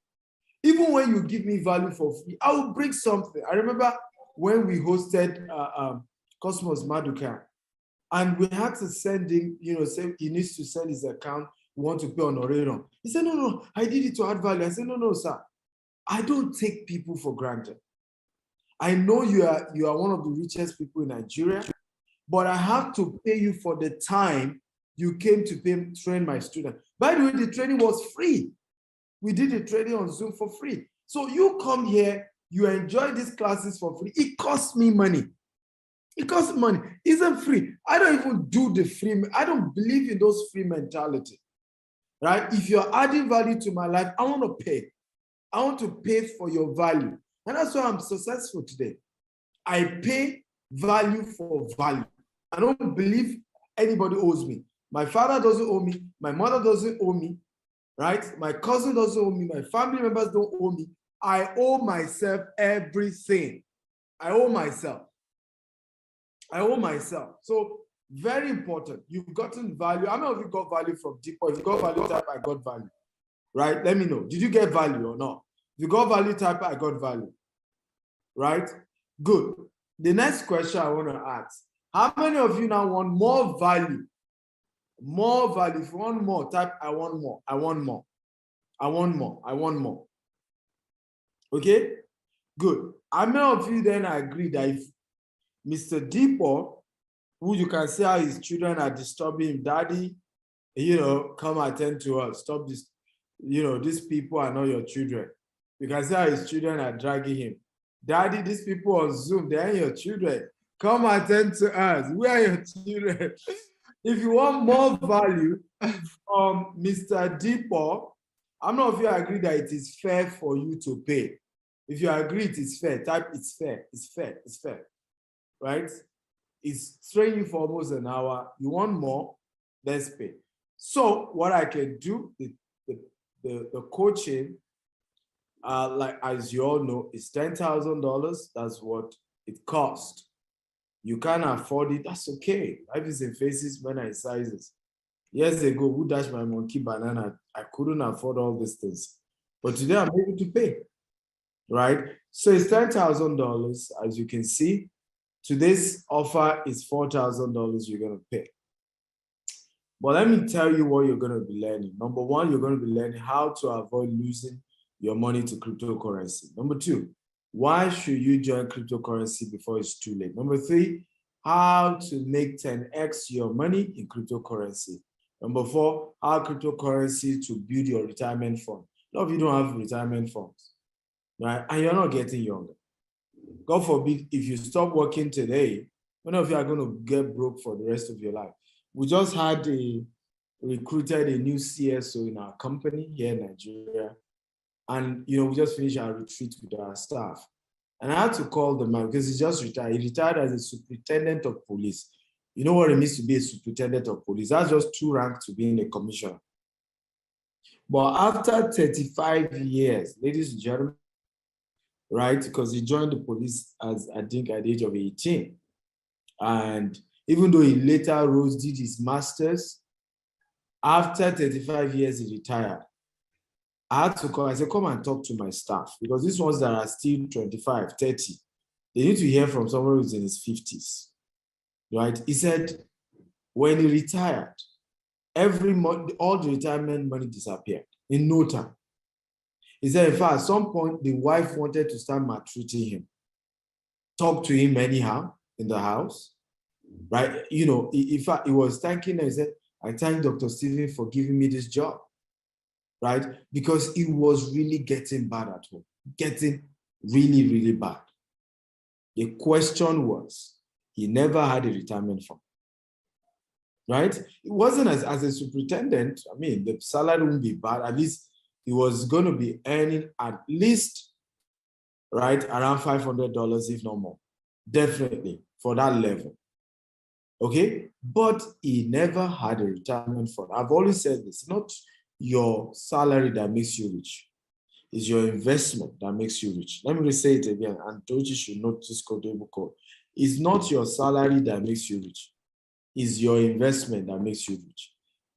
Even when you give me value for free, I will bring something. I remember when we hosted Cosmos Maduka, and we had to send him, say he needs to send his account, we want to pay on Orero. He said, no, I did it to add value. I said, no, sir. I don't take people for granted. I know you are one of the richest people in Nigeria, but I have to pay you for the time you came to train my student. By the way, the training was free. We did the training on Zoom for free. So you come here, you enjoy these classes for free. It costs me money. It costs money. It isn't free. I don't even do the free. I don't believe in those free mentality. right? If you're adding value to my life, I want to pay. I want to pay for your value. And that's why I'm successful today. I pay value for value. I don't believe anybody owes me. My father doesn't owe me. My mother doesn't owe me, right? My cousin doesn't owe me. My family members don't owe me. I owe myself everything. I owe myself. I owe myself. So very important. You've gotten value. How many of you got value from Deepo? If you got value, type I got value. Right? Let me know. Did you get value or not? If you got value, type I got value. Right? Good. The next question I want to ask. How many of you now want more value? More value. If you want more, type I want more. I want more. I want more. I want more. Okay? Good. How many of you then agree that if Mr. Deepo, who you can see how his children are disturbing him, daddy, come attend to us. Stop this. These people are not your children. You can see how his children are dragging him. Daddy, these people on Zoom, they are your children. Come attend to us. We are your children. If you want more value from Mr. Deepo, how many of you agree that it is fair for you to pay? If you agree it is fair, type it's fair, it's fair, it's fair, right? It's training for almost an hour. You want more, let's pay. So what I can do, the coaching, like as you all know, is $10,000. That's what it costs. You can't afford it, that's okay. Life is in phases, men are in sizes. Years ago, who dashed my monkey banana? I couldn't afford all these things. But today I'm able to pay, right? So it's $10,000, as you can see. Today's offer is $4,000 you're going to pay. But let me tell you what you're going to be learning. Number one, you're going to be learning how to avoid losing your money to cryptocurrency. Number two, why should you join cryptocurrency before it's too late? Number three, how to make 10x your money in cryptocurrency. Number four, how cryptocurrency to build your retirement fund. A lot of you don't have retirement funds, right? And you're not getting younger. God forbid, if you stop working today, many of you are going to get broke for the rest of your life. We just had recruited a new CSO in our company here in Nigeria. And, we just finished our retreat with our staff. And I had to call the man because he just retired. He retired as a superintendent of police. You know what it means to be a superintendent of police? That's just 2 ranks to being a commissioner. But after 35 years, ladies and gentlemen, right? Because he joined the police as, I think, at the age of 18. And even though he later did his master's, after 35 years, he retired. I had to call, I said, come and talk to my staff, because these ones that are still 25, 30, they need to hear from someone who's in his 50s, right? He said, when he retired, every month, all the retirement money disappeared in no time. He said, in fact, at some point, the wife wanted to start maltreating him, talk to him anyhow in the house, right? In fact, he was thanking her. He said, I thank Dr. Stephen for giving me this job, right? Because it was really getting bad at home, getting really, really bad. The question was, he never had a retirement fund, right? It wasn't as a superintendent. I mean, the salary wouldn't be bad. At least he was going to be earning at least, right, around $500, if not more. Definitely for that level. Okay? But he never had a retirement fund. I've always said this, not your salary that makes you rich. It's your investment that makes you rich. Let me say it again, and Toji should note this code. It's not your salary that makes you rich. It's your investment that makes you rich.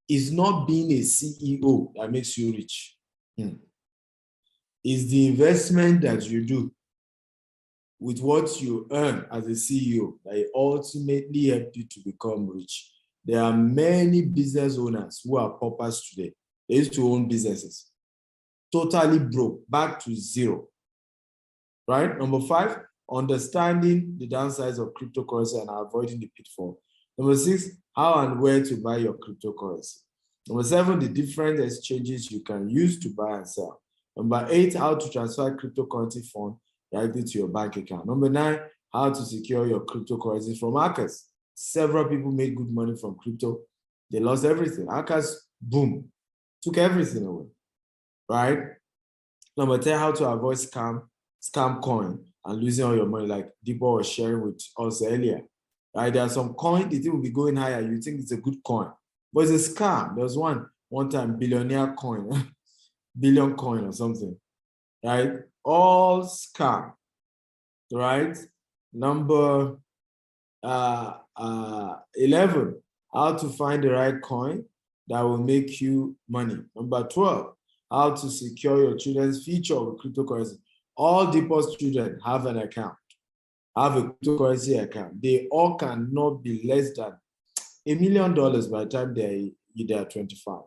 It's not being a CEO that makes you rich. It's the investment that you do with what you earn as a CEO that ultimately help you to become rich. There are many business owners who are paupers today. They used to own businesses, totally broke, back to zero, right? Number 5, understanding the downsides of cryptocurrency and avoiding the pitfall. Number 6, how and where to buy your cryptocurrency. Number 7, the different exchanges you can use to buy and sell. Number 8, how to transfer cryptocurrency fund directly to your bank account. Number 9, how to secure your cryptocurrency from hackers. Several people made good money from crypto. They lost everything. Hackers, boom, took everything away, right? Number 10, how to avoid scam coin and losing all your money, like Deepo was sharing with us earlier, right? There are some coin, the thing will be going higher. You think it's a good coin, but it's a scam. There was one time, billionaire coin, billion coin or something, right? All scam, right? Number 11, how to find the right coin that will make you money. Number 12, how to secure your children's future with cryptocurrency. All Deepo's children have an account, have a cryptocurrency account. They all cannot be less than $1 million by the time they are 25.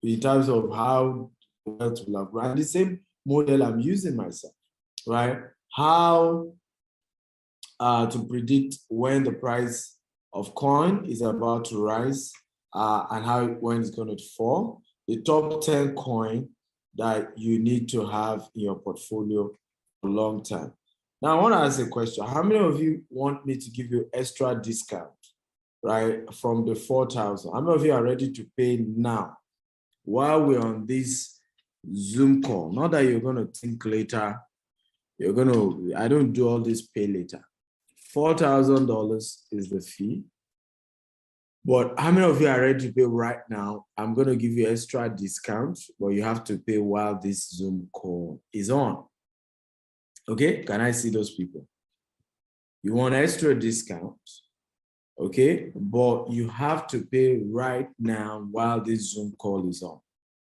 In terms of how wealth will have grown. The same model I'm using myself, right? How to predict when the price of coin is about to rise and when it's going to fall. The top 10 coin that you need to have in your portfolio for a long time. Now I want to ask a question. How many of you want me to give you extra discount, right, from the 4,000? How many of you are ready to pay now while we're on this Zoom call? Not that you're going to think later. I don't do all this pay later. $4,000 is the fee. But how many of you are ready to pay right now? I'm going to give you extra discount, but you have to pay while this Zoom call is on. Okay, can I see those people? You want extra discount, okay, but you have to pay right now while this Zoom call is on.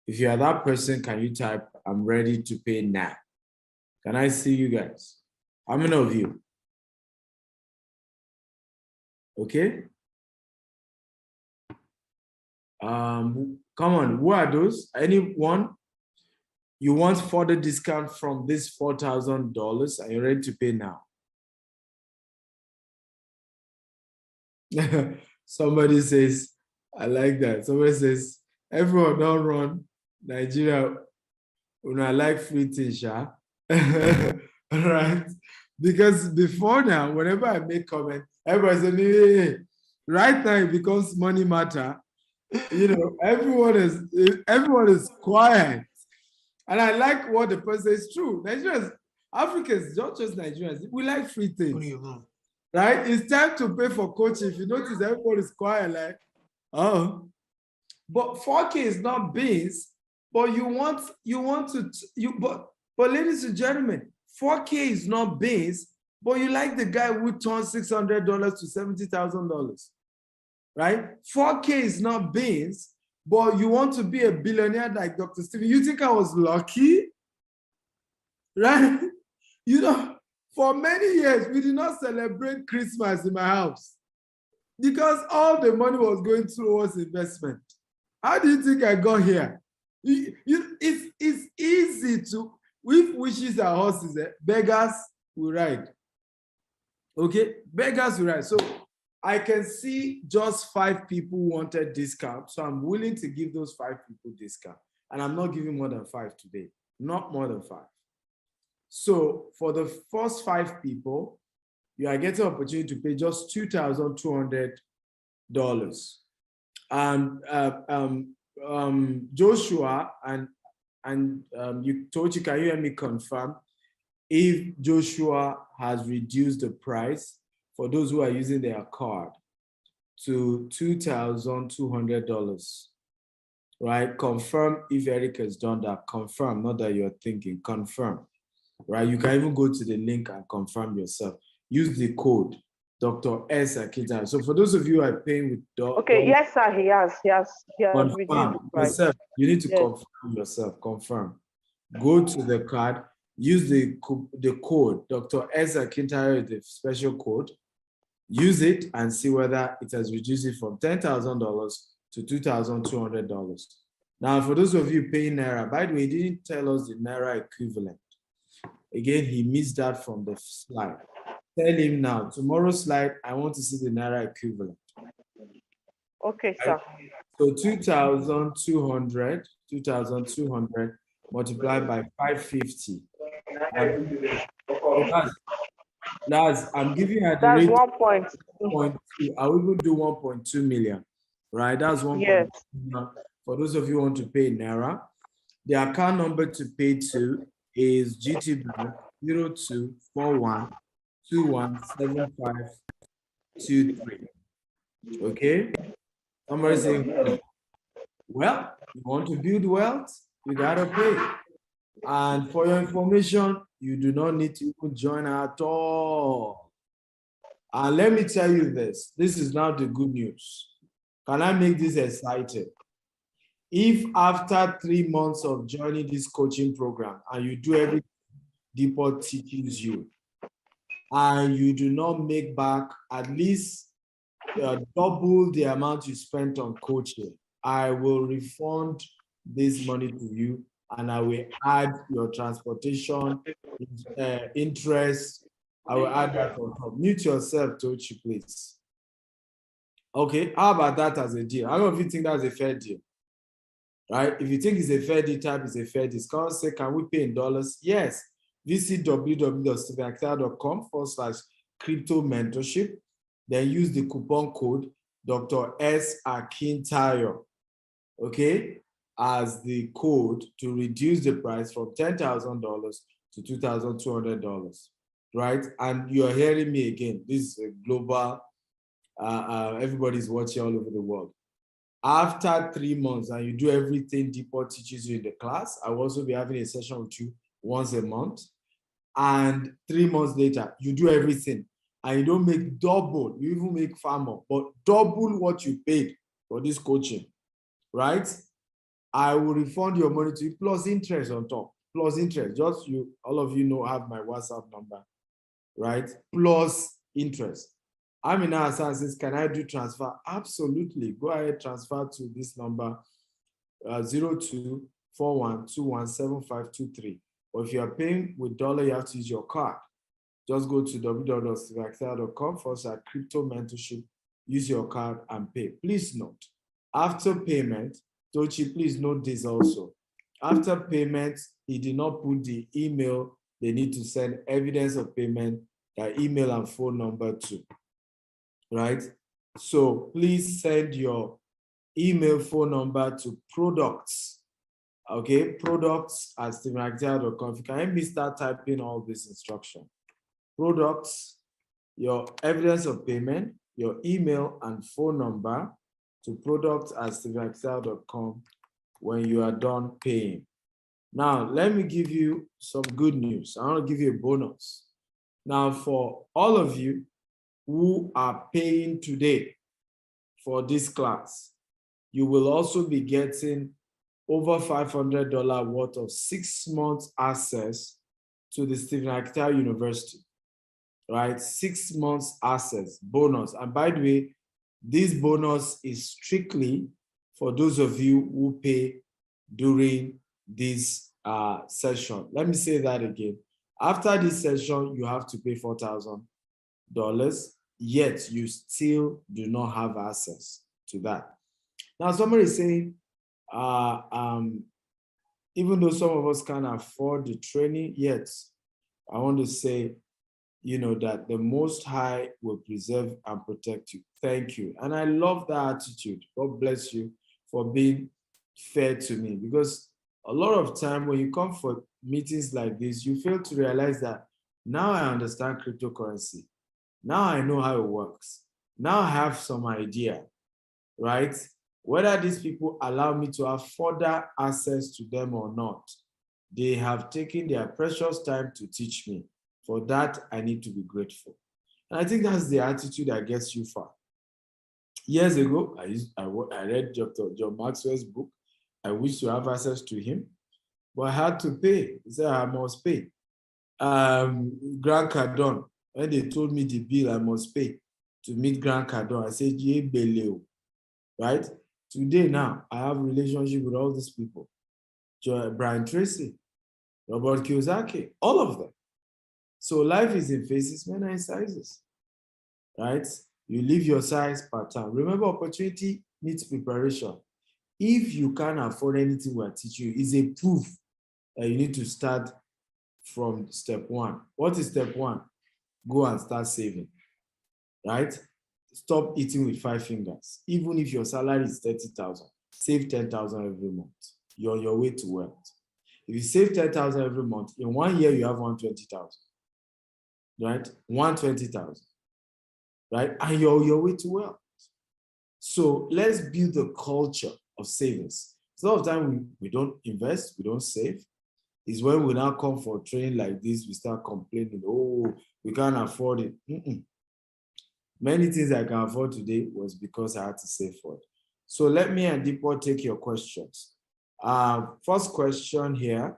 If you are that person, can you type, I'm ready to pay now? Can I see you guys? How many of you? Okay. Come on, who are those? Anyone? You want further discount from this $4,000 and you're ready to pay now? Somebody says, I like that. Somebody says, everyone don't run Nigeria. When I like free things, right? Because before now, whenever I make comment, everybody says, hey. Right now it becomes money matter. You know, everyone is quiet. And I like what the person says. True. Nigerians, Africans, not just Nigerians, we like free things. Right? It's time to pay for coaching. If you notice, everyone is quiet, like, oh. But 4K is not beans, but but ladies and gentlemen, 4K is not beans, but you like the guy who turned $600 to $70,000. Right? 4K is not beans, but you want to be a billionaire like Dr. Stephen. You think I was lucky? Right? You know, for many years, we did not celebrate Christmas in my house because all the money was going towards investment. How do you think I got here? It's easy to, if wishes are horses, beggars will ride. Okay? Beggars will ride. So I can see just 5 people wanted discount. So I'm willing to give those 5 people discount. And I'm not giving more than 5 today. Not more than 5. So for the first 5 people, you are getting an opportunity to pay just $2,200. Joshua and you told you, can you hear me confirm if Joshua has reduced the price for those who are using their card to $2,200, right? Confirm if Eric has done that. Confirm, not that you're thinking, confirm, right? You can even go to the link and confirm yourself. Use the code, Dr. S. Akita. So for those of you who are paying with okay, yes, sir, he has confirm yourself. You need to confirm yourself, confirm. Go to the card, use the code, Dr. S. Akita, the special code. Use it and see whether it has reduced it from $10,000 to $2,200. Now, for those of you paying Naira, by the way, he didn't tell us the Naira equivalent. Again, he missed that from the slide. Tell him now, tomorrow's slide, I want to see the Naira equivalent. Okay, sir. So 2,200 multiplied by 550. That's I'm giving you the rate 1.2. I will do 1.2 million, right? That's 1.2 million For those of you who want to pay in Naira, the account number to pay to is GT Bank 0241217523. Okay? Somebody saying, well, you want to build wealth, you gotta pay. And for your information, you do not need to even join at all. And let me tell you this is now the good news. Can I make this exciting? If after 3 months of joining this coaching program and you do everything Depot teaches you, and you do not make back at least double the amount you spent on coaching, I will refund this money to you, and I will add your transportation, interest. I will add that on top. Mute yourself, Tochi, please. Okay, how about that as a deal? How many of you think that's a fair deal? Right? If you think it's a fair deal, type is a fair discount. Say, can we pay in dollars? Yes. Visit www.stephenactel.com/crypto mentorship. Then use the coupon code Dr. S. Akintayo, okay, as the code to reduce the price from $10,000 to $2,200, right? And you are hearing me again. This is a global, everybody's watching all over the world. After 3 months and you do everything Depot teaches you in the class, I will also be having a session with you once a month. And 3 months later, you do everything and you don't make double, you even make far more, but double what you paid for this coaching, right? I will refund your money to you plus interest on top, plus interest. Just you, all of you know, have my WhatsApp number, right? Plus interest. Amina Hassan says, can I do transfer? Absolutely. Go ahead, transfer to this number, 0241217523. Or if you are paying with dollar, you have to use your card. Just go to www.stephenactel.com/crypto mentorship, use your card and pay. Please note, after payment, Tochi, please note this also. After payment, he did not put the email they need to send evidence of payment, their email and phone number to. Right? So please send your email, phone number to products, okay? products@stephenactel.com. If you can help me start typing all this instruction. Products, your evidence of payment, your email and phone number to products@stephenactel.com when you are done paying. Now, let me give you some good news. I want to give you a bonus. Now, for all of you who are paying today for this class, you will also be getting over $500 worth of 6 months access to the Stephen Actel University, right? 6 months access bonus. And by the way, this bonus is strictly for those of you who pay during this session. Let me say that again. After this session, you have to pay $4,000, yet you still do not have access to that. Now, somebody is saying, even though some of us can't afford the training yet, I want to say, you know, that the Most High will preserve and protect you. Thank you. And I love that attitude. God bless you for being fair to me, because a lot of time when you come for meetings like this, you fail to realize that now I understand cryptocurrency. Now I know how it works. Now I have some idea, right? Whether these people allow me to have further access to them or not, they have taken their precious time to teach me. For that, I need to be grateful. And I think that's the attitude that gets you far. Years ago, I read Dr. John Maxwell's book. I wish to have access to him, but I had to pay. He said I must pay. Grant Cardone, when they told me the bill I must pay to meet Grant Cardone, I said, right? Today now, I have a relationship with all these people. Brian Tracy, Robert Kiyosaki, all of them. So life is in phases, men are in sizes, right? You live your size per time. Remember, opportunity needs preparation. If you can't afford anything we're teaching you, it's a proof that you need to start from step one. What is step one? Go and start saving, right? Stop eating with 5 fingers. Even if your salary is 30,000, save 10,000 every month. You're on your way to wealth. If you save 10,000 every month, in 1 year, you have 120,000, right? 120,000, right? And you're on your way to wealth. So let's build the culture of savings. So a lot of time we don't invest, we don't save. Is when we now come for training like this, we start complaining, oh, we can't afford it. Many things I can afford today was because I had to save for it. So let me and Deepo take your questions. First question here.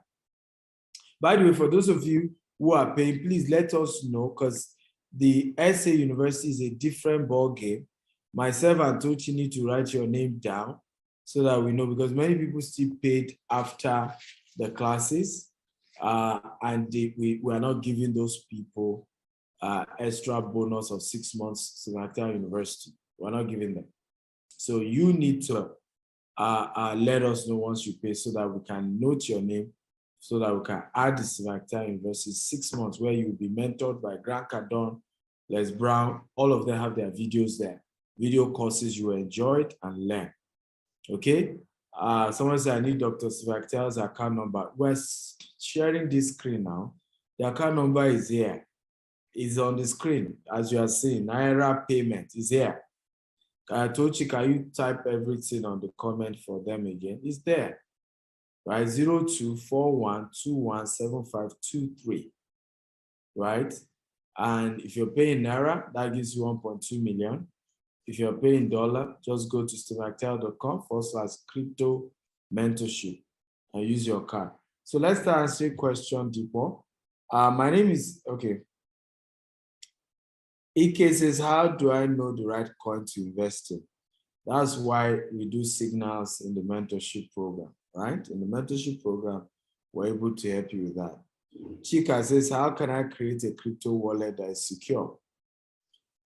By the way, for those of you who are paying, please let us know, because the SA University is a different ball game. Myself and Tochi need to write your name down so that we know, because many people still paid after the classes, and we are not giving those people extra bonus of 6 months to Selecta University. We're not giving them. So you need to let us know once you pay so that we can note your name, so that we can add the Selecta University 6 months where you will be mentored by Grant Cardone, Les Brown. All of them have their videos there. Video courses you enjoyed and learn. Okay? Someone said, I need Dr. Selecta's account number. We're sharing this screen now. The account number is here. It's on the screen, as you are seeing. Naira payment is here. Tochi, can you type everything on the comment for them again? It's there, right? 0241217523, right? And if you're paying Naira, that gives you 1.2 million. If you're paying dollar, just go to stevactel.com/crypto mentorship and use your card. So let's start answering question, Deepo. My name is, okay. EK says, how do I know the right coin to invest in? That's why we do signals in the mentorship program, right? In the mentorship program, we're able to help you with that. Chika says, how can I create a crypto wallet that is secure?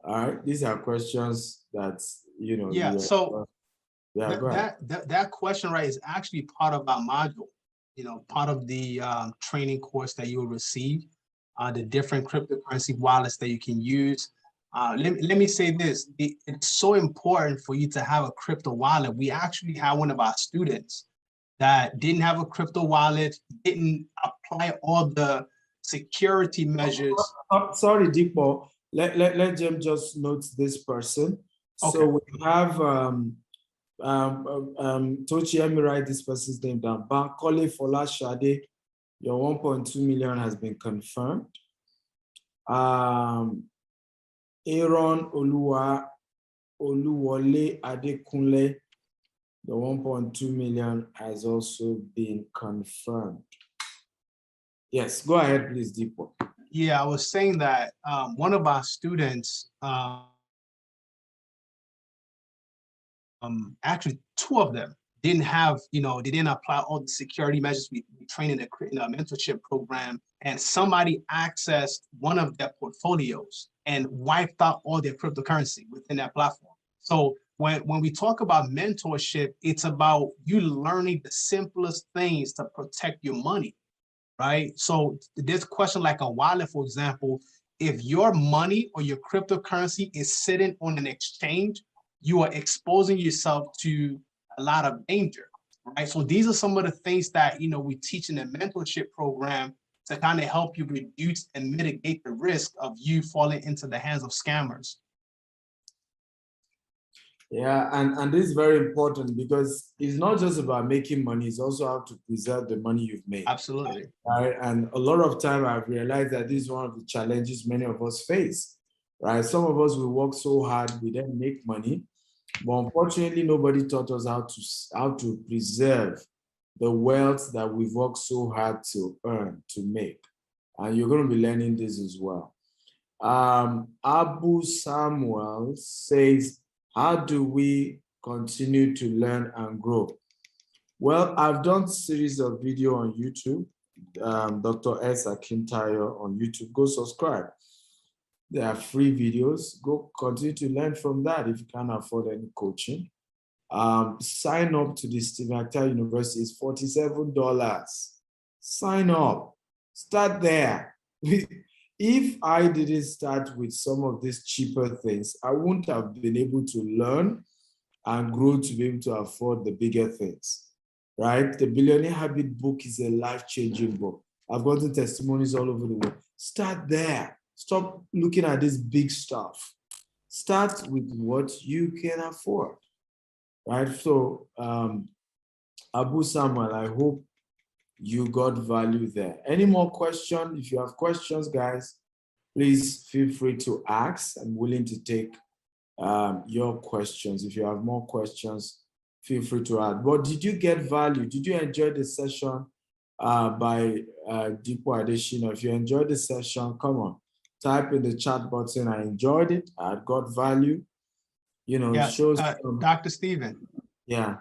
All right, these are questions that, you know. Yeah, so yeah, that question, right, is actually part of our module, you know, part of the training course that you will receive, the different cryptocurrency wallets that you can use. Let me say this, it's so important for you to have a crypto wallet. We actually have one of our students that didn't have a crypto wallet, didn't apply all the security measures. Sorry, Deepo. Let Jim just note this person. Okay. So we have Tochi, let me write this person's name down. Bankole Folashade, your 1.2 million has been confirmed. Aaron Oluwole Adekunle, the 1.2 million has also been confirmed. Yes, go ahead, please, Deepo. Yeah, I was saying that one of our students, actually 2 of them didn't have, you know, they didn't apply all the security measures we train in a mentorship program, and somebody accessed one of their portfolios and wiped out all their cryptocurrency within that platform. So when we talk about mentorship, it's about you learning the simplest things to protect your money. Right? So this question, like a wallet, for example, if your money or your cryptocurrency is sitting on an exchange, you are exposing yourself to a lot of danger, right? So these are some of the things that, you know, we teach in the mentorship program to kind of help you reduce and mitigate the risk of you falling into the hands of scammers. Yeah, and this is very important because it's not just about making money, it's also how to preserve the money you've made. Absolutely. Right? And a lot of time I've realized that this is one of the challenges many of us face, right? Some of us, we work so hard, we then make money, but unfortunately, nobody taught us how to preserve the wealth that we've worked so hard to earn, to make. And you're going to be learning this as well. Abu Samuel says, how do we continue to learn and grow? Well, I've done a series of video on YouTube, Dr. S. Akintayo on YouTube. Go subscribe. There are free videos. Go continue to learn from that if you can't afford any coaching. Sign up to the Stevactel University. It's $47. Sign up. Start there. If I didn't start with some of these cheaper things, I wouldn't have been able to learn and grow to be able to afford the bigger things, right? The Billionaire Habit book is a life-changing book. I've gotten testimonies all over the world. Start there. Stop looking at this big stuff. Start with what you can afford, right? So, Abu Samuel, I hope you got value there. Any more questions? If you have questions, guys, please feel free to ask. I'm willing to take your questions. If you have more questions, feel free to add. But did you get value? Did you enjoy the session by Dipo Adeshina? If you enjoyed the session, come on, type in the chat button, I enjoyed it, I got value. You know, Yes, it shows. Dr. Stephen. Yeah.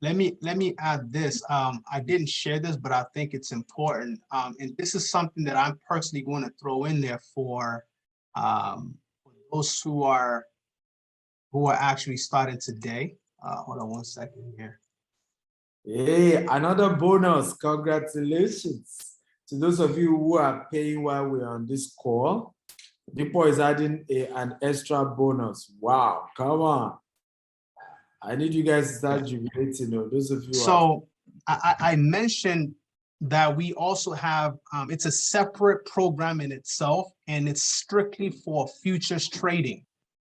Let me add this. I didn't share this, but I think it's important. And this is something that I'm personally going to throw in there for those who are actually starting today. Hold on one second here. Hey, another bonus. Congratulations to those of you who are paying while we're on this call. Dipo is adding an extra bonus. Wow, come on. I need you guys to start jubilating. Those of you. So I mentioned that we also have, it's a separate program in itself, and it's strictly for futures trading,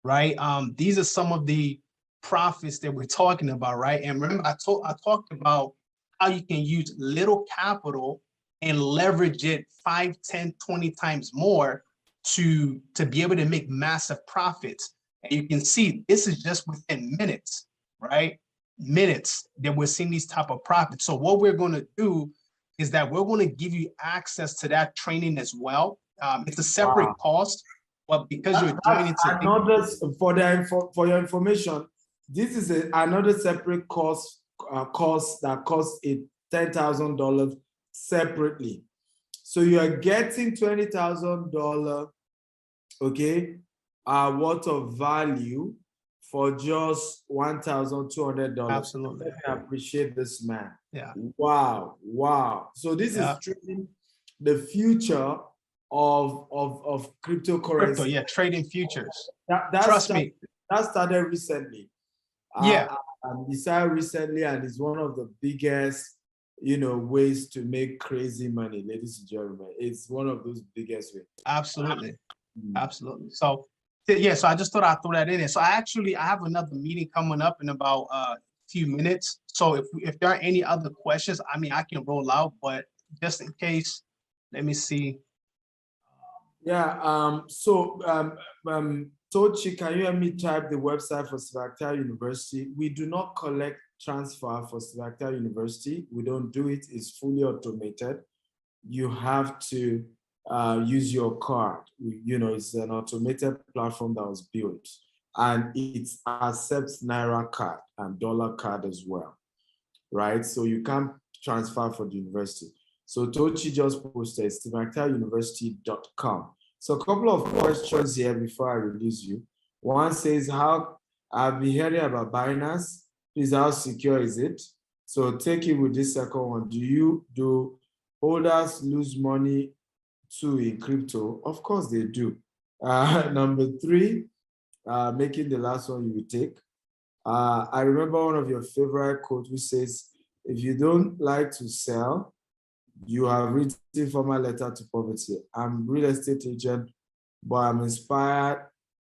right? These are some of the profits that we're talking about, right? And remember, I talked about how you can use little capital and leverage it 5, 10, 20 times more to be able to make massive profits. And you can see this is just within minutes, right? Minutes that we're seeing these type of profits. So what we're going to do is that we're going to give you access to that training as well. It's a separate cost, but because you're joining today, for your information, this is another separate cost that costs $10,000 separately. So you are getting $20,000, okay, worth of value for just $1,200. Absolutely. I appreciate this, man. Yeah. Wow. Wow. So this is trading the future of cryptocurrency. Crypto, yeah, trading futures. Trust me. That started recently. Yeah. It started recently, and it's one of the biggest, ways to make crazy money, ladies and gentlemen. It's one of those biggest ways. Absolutely. Absolutely. So yeah, so I just thought I'd throw that in there. So I have another meeting coming up in about a few minutes. So if there are any other questions, I mean, I can roll out, but just in case, let me see. Yeah, Tochi, can you help me type the website for Silvertel University? We do not collect transfer for Silvertel University. We don't do it. It's fully automated. You have to use your card. It's an automated platform that was built, and it accepts Naira card and dollar card as well, right? So you can't transfer for the university. So Tochi just posted silverteluniversity.com. So a couple of questions here before I release you. One says, I've been hearing about Binance. Please, how secure is it? So take it with this second one. Do holders lose money too in crypto? Of course they do. Number 3, making the last one you will take. I remember one of your favorite quotes which says, if you don't like to sell, you have written formal letter to poverty. I'm real estate agent, but I'm inspired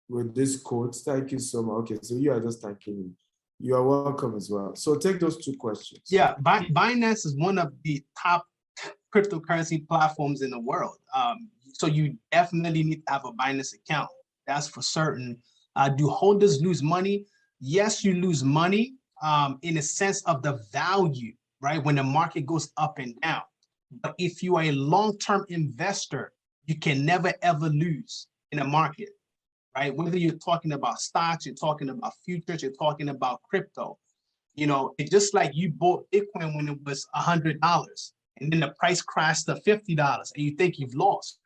with this quote. Thank you so much. Okay, so you are just thanking me. You are welcome as well. So take those 2 questions. Yeah, Binance is one of the top cryptocurrency platforms in the world. So you definitely need to have a Binance account. That's for certain. Do holders lose money? Yes, you lose money in a sense of the value, right? When the market goes up and down. But if you are a long-term investor, you can never ever lose in a market, right? Whether you're talking about stocks, you're talking about futures, you're talking about crypto. It's just like you bought Bitcoin when it was $100 and then the price crashed to $50 and you think you've lost.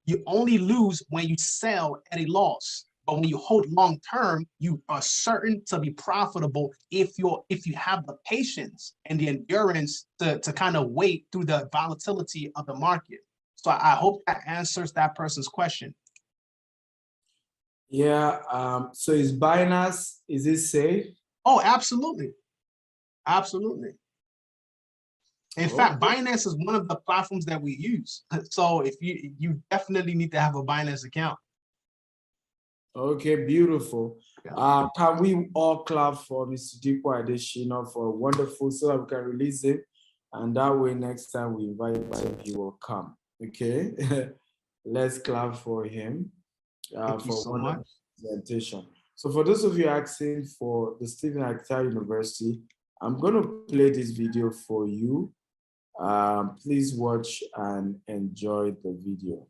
You only lose when you sell at a loss. But when you hold long term, you are certain to be profitable if you have the patience and the endurance to kind of wait through the volatility of the market. So I hope that answers that person's question. Yeah. So is Binance, is it safe? Oh, absolutely. Absolutely. In fact, Okay. Binance is one of the platforms that we use. So if you definitely need to have a Binance account. Okay, beautiful. Yeah. Can we all clap for Mr. Dipo Adeshina for a wonderful, so that we can release him, and that way next time we invite him, he will come. Okay, let's clap for him Thank you for a so wonderful much. presentation. So for those of you asking for the Stephen Akita University, I'm going to play this video for you. Please watch and enjoy the video.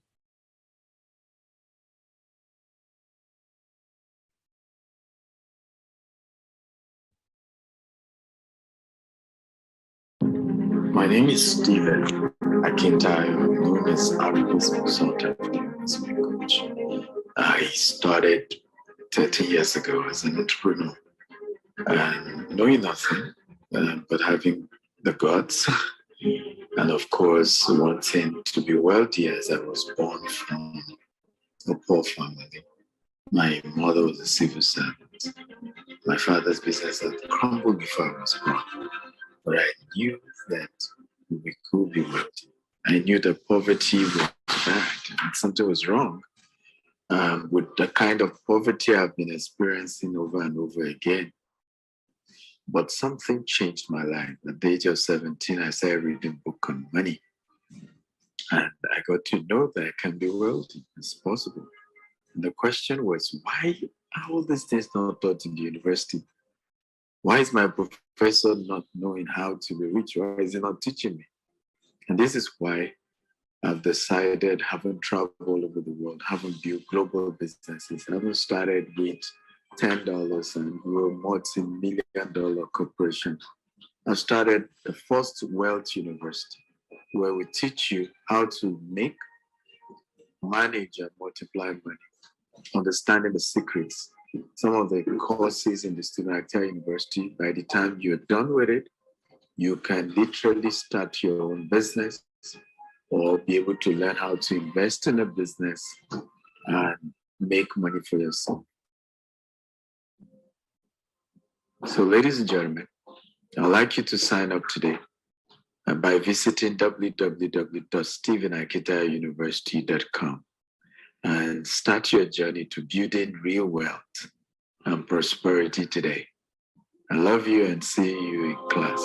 My name is Stephen Akintayo, known as Africa's South African investment coach. I started 30 years ago as an entrepreneur, knowing nothing, but having the guts, and of course, wanting to be wealthy as I was born from a poor family. My mother was a civil servant. My father's business had crumbled before I was born, but I knew that we could be wealthy. I knew that poverty was bad and something was wrong with the kind of poverty I've been experiencing over and over again. But something changed my life. At the age of 17, I started reading a book on money. And I got to know that I can be wealthy. It's possible. And the question was, why are all these things not taught in the university? Why is my professor not knowing how to be rich? Why is he not teaching me? And this is why I've decided, haven't traveled all over the world, haven't built global businesses, haven't started with $10 and grew a multi-million dollar corporation. I started the first wealth university where we teach you how to make, manage, and multiply money, understanding the secrets. Some of the courses in the Stephen Akita University, by the time you're done with it, you can literally start your own business or be able to learn how to invest in a business and make money for yourself. So, ladies and gentlemen, I'd like you to sign up today by visiting www.stephenakitauniversity.com and start your journey to building real wealth and prosperity today. I love you and see you in class.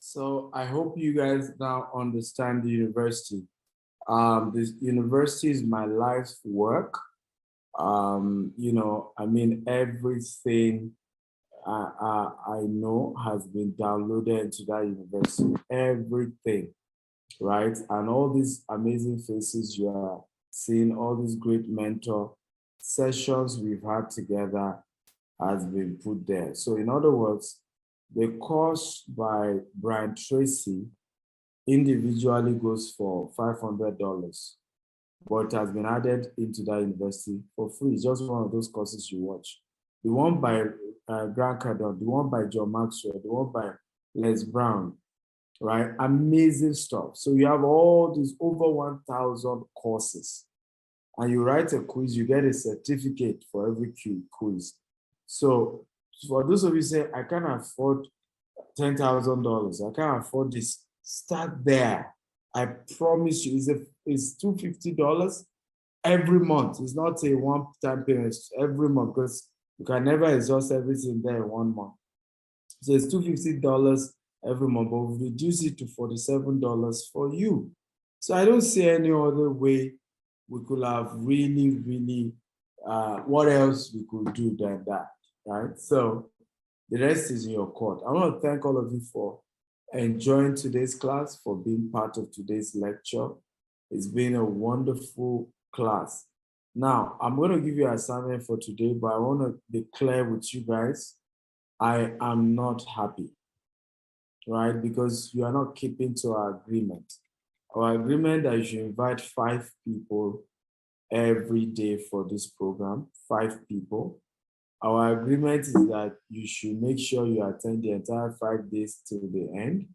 So I hope you guys now understand the university. This university is my life's work. You know, I mean, everything I know has been downloaded into that university, everything, right? And all these amazing faces you are seeing, all these great mentor sessions we've had together has been put there. So in other words, the course by Brian Tracy individually goes for $500, but has been added into that university for free. It's just one of those courses you watch. The one by Grant Cardone, the one by John Maxwell, the one by Les Brown, right? Amazing stuff. So you have all these over 1,000 courses, and you write a quiz, you get a certificate for every quiz. So for those of you say, I can't afford $10,000, I can't afford this, start there. I promise you, it's $250 every month. It's not a one-time payment, every month, because you can never exhaust everything there in 1 month. So it's $250 every month, but we reduce it to $47 for you. So I don't see any other way we could have really, what else we could do than that, right? So the rest is in your court. I want to thank all of you for enjoying today's class, for being part of today's lecture. It's been a wonderful class. Now, I'm going to give you an assignment for today, but I want to be clear with you guys. I am not happy, right? Because you are not keeping to our agreement. Our agreement that you should invite 5 people every day for this program, 5 people. Our agreement is that you should make sure you attend the entire 5 days till the end,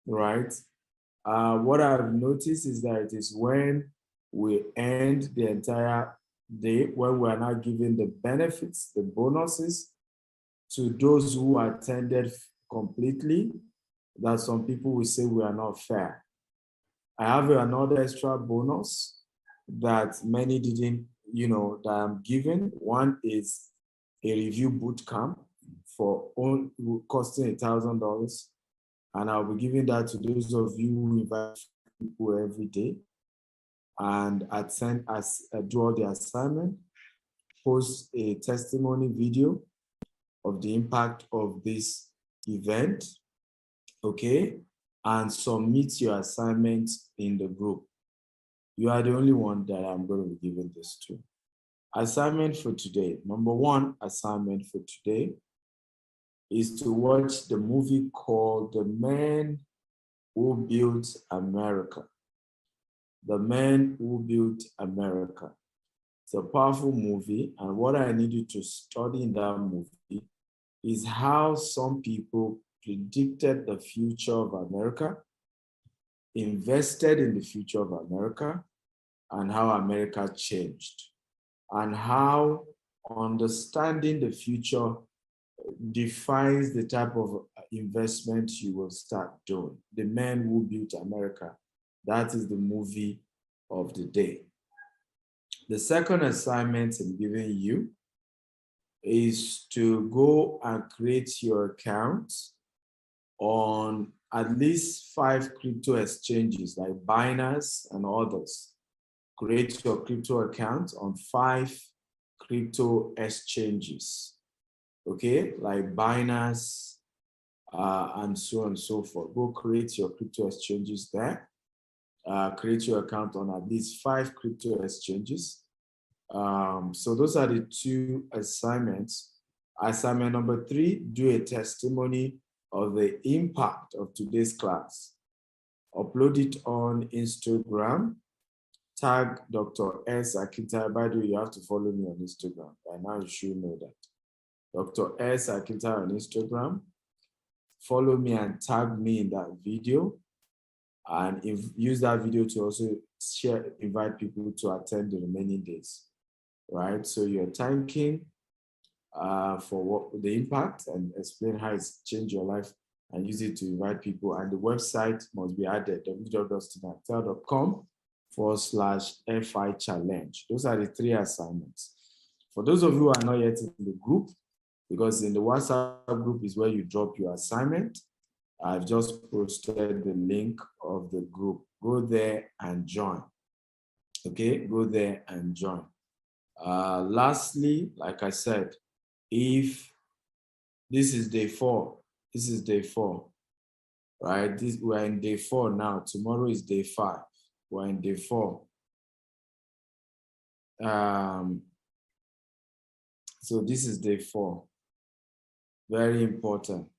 right? What I've noticed is that it is when we end the entire day when we are now giving the benefits, the bonuses to those who attended completely, that some people will say we are not fair. I have another extra bonus that many didn't, that I'm giving. One is a review boot camp for costing $1,000. And I'll be giving that to those of you who invite people every day and do all the assignment, post a testimony video of the impact of this event, okay? And submit your assignments in the group. You are the only one that I'm going to be giving this to. Assignment for today. Number one assignment for today is to watch the movie called The Man Who Built America. The Man Who Built America. It's a powerful movie, and what I need you to study in that movie is how some people predicted the future of America, invested in the future of America, and how America changed, and how understanding the future defines the type of investment you will start doing. The Man Who Built America. That is the movie of the day. The second assignment I'm giving you is to go and create your account on at least 5 crypto exchanges like Binance and others. Create your crypto account on 5 crypto exchanges, okay, like Binance and so on and so forth. Go create your crypto exchanges there. Create your account on at least 5 crypto exchanges. So those are the 2 assignments. Assignment number 3, do a testimony of the impact of today's class. Upload it on Instagram. Tag Dr. S. Akintayo. By the way, you have to follow me on Instagram. By now, you should know that. Dr. S. Akintayo on Instagram. Follow me and tag me in that video. And use that video to also invite people to attend the remaining days. Right? So you're thanking for the impact and explain how it's changed your life and use it to invite people. And the website must be added, www.steveactel.com/FI challenge. Those are the 3 assignments. For those of you who are not yet in the group, because in the WhatsApp group is where you drop your assignment, I've just posted the link of the group. Go there and join. Okay, go there and join. Lastly, like I said, if this is day 4, right? We're in day 4 now. Tomorrow is day 5. We're in day 4. So this is day 4. Very important.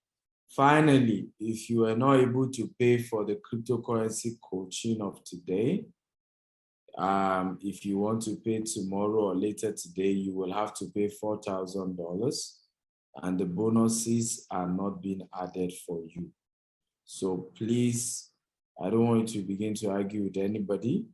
Finally, if you are not able to pay for the cryptocurrency coaching of today, if you want to pay tomorrow or later today, you will have to pay $4,000, and the bonuses are not being added for you. So please, I don't want you to begin to argue with anybody.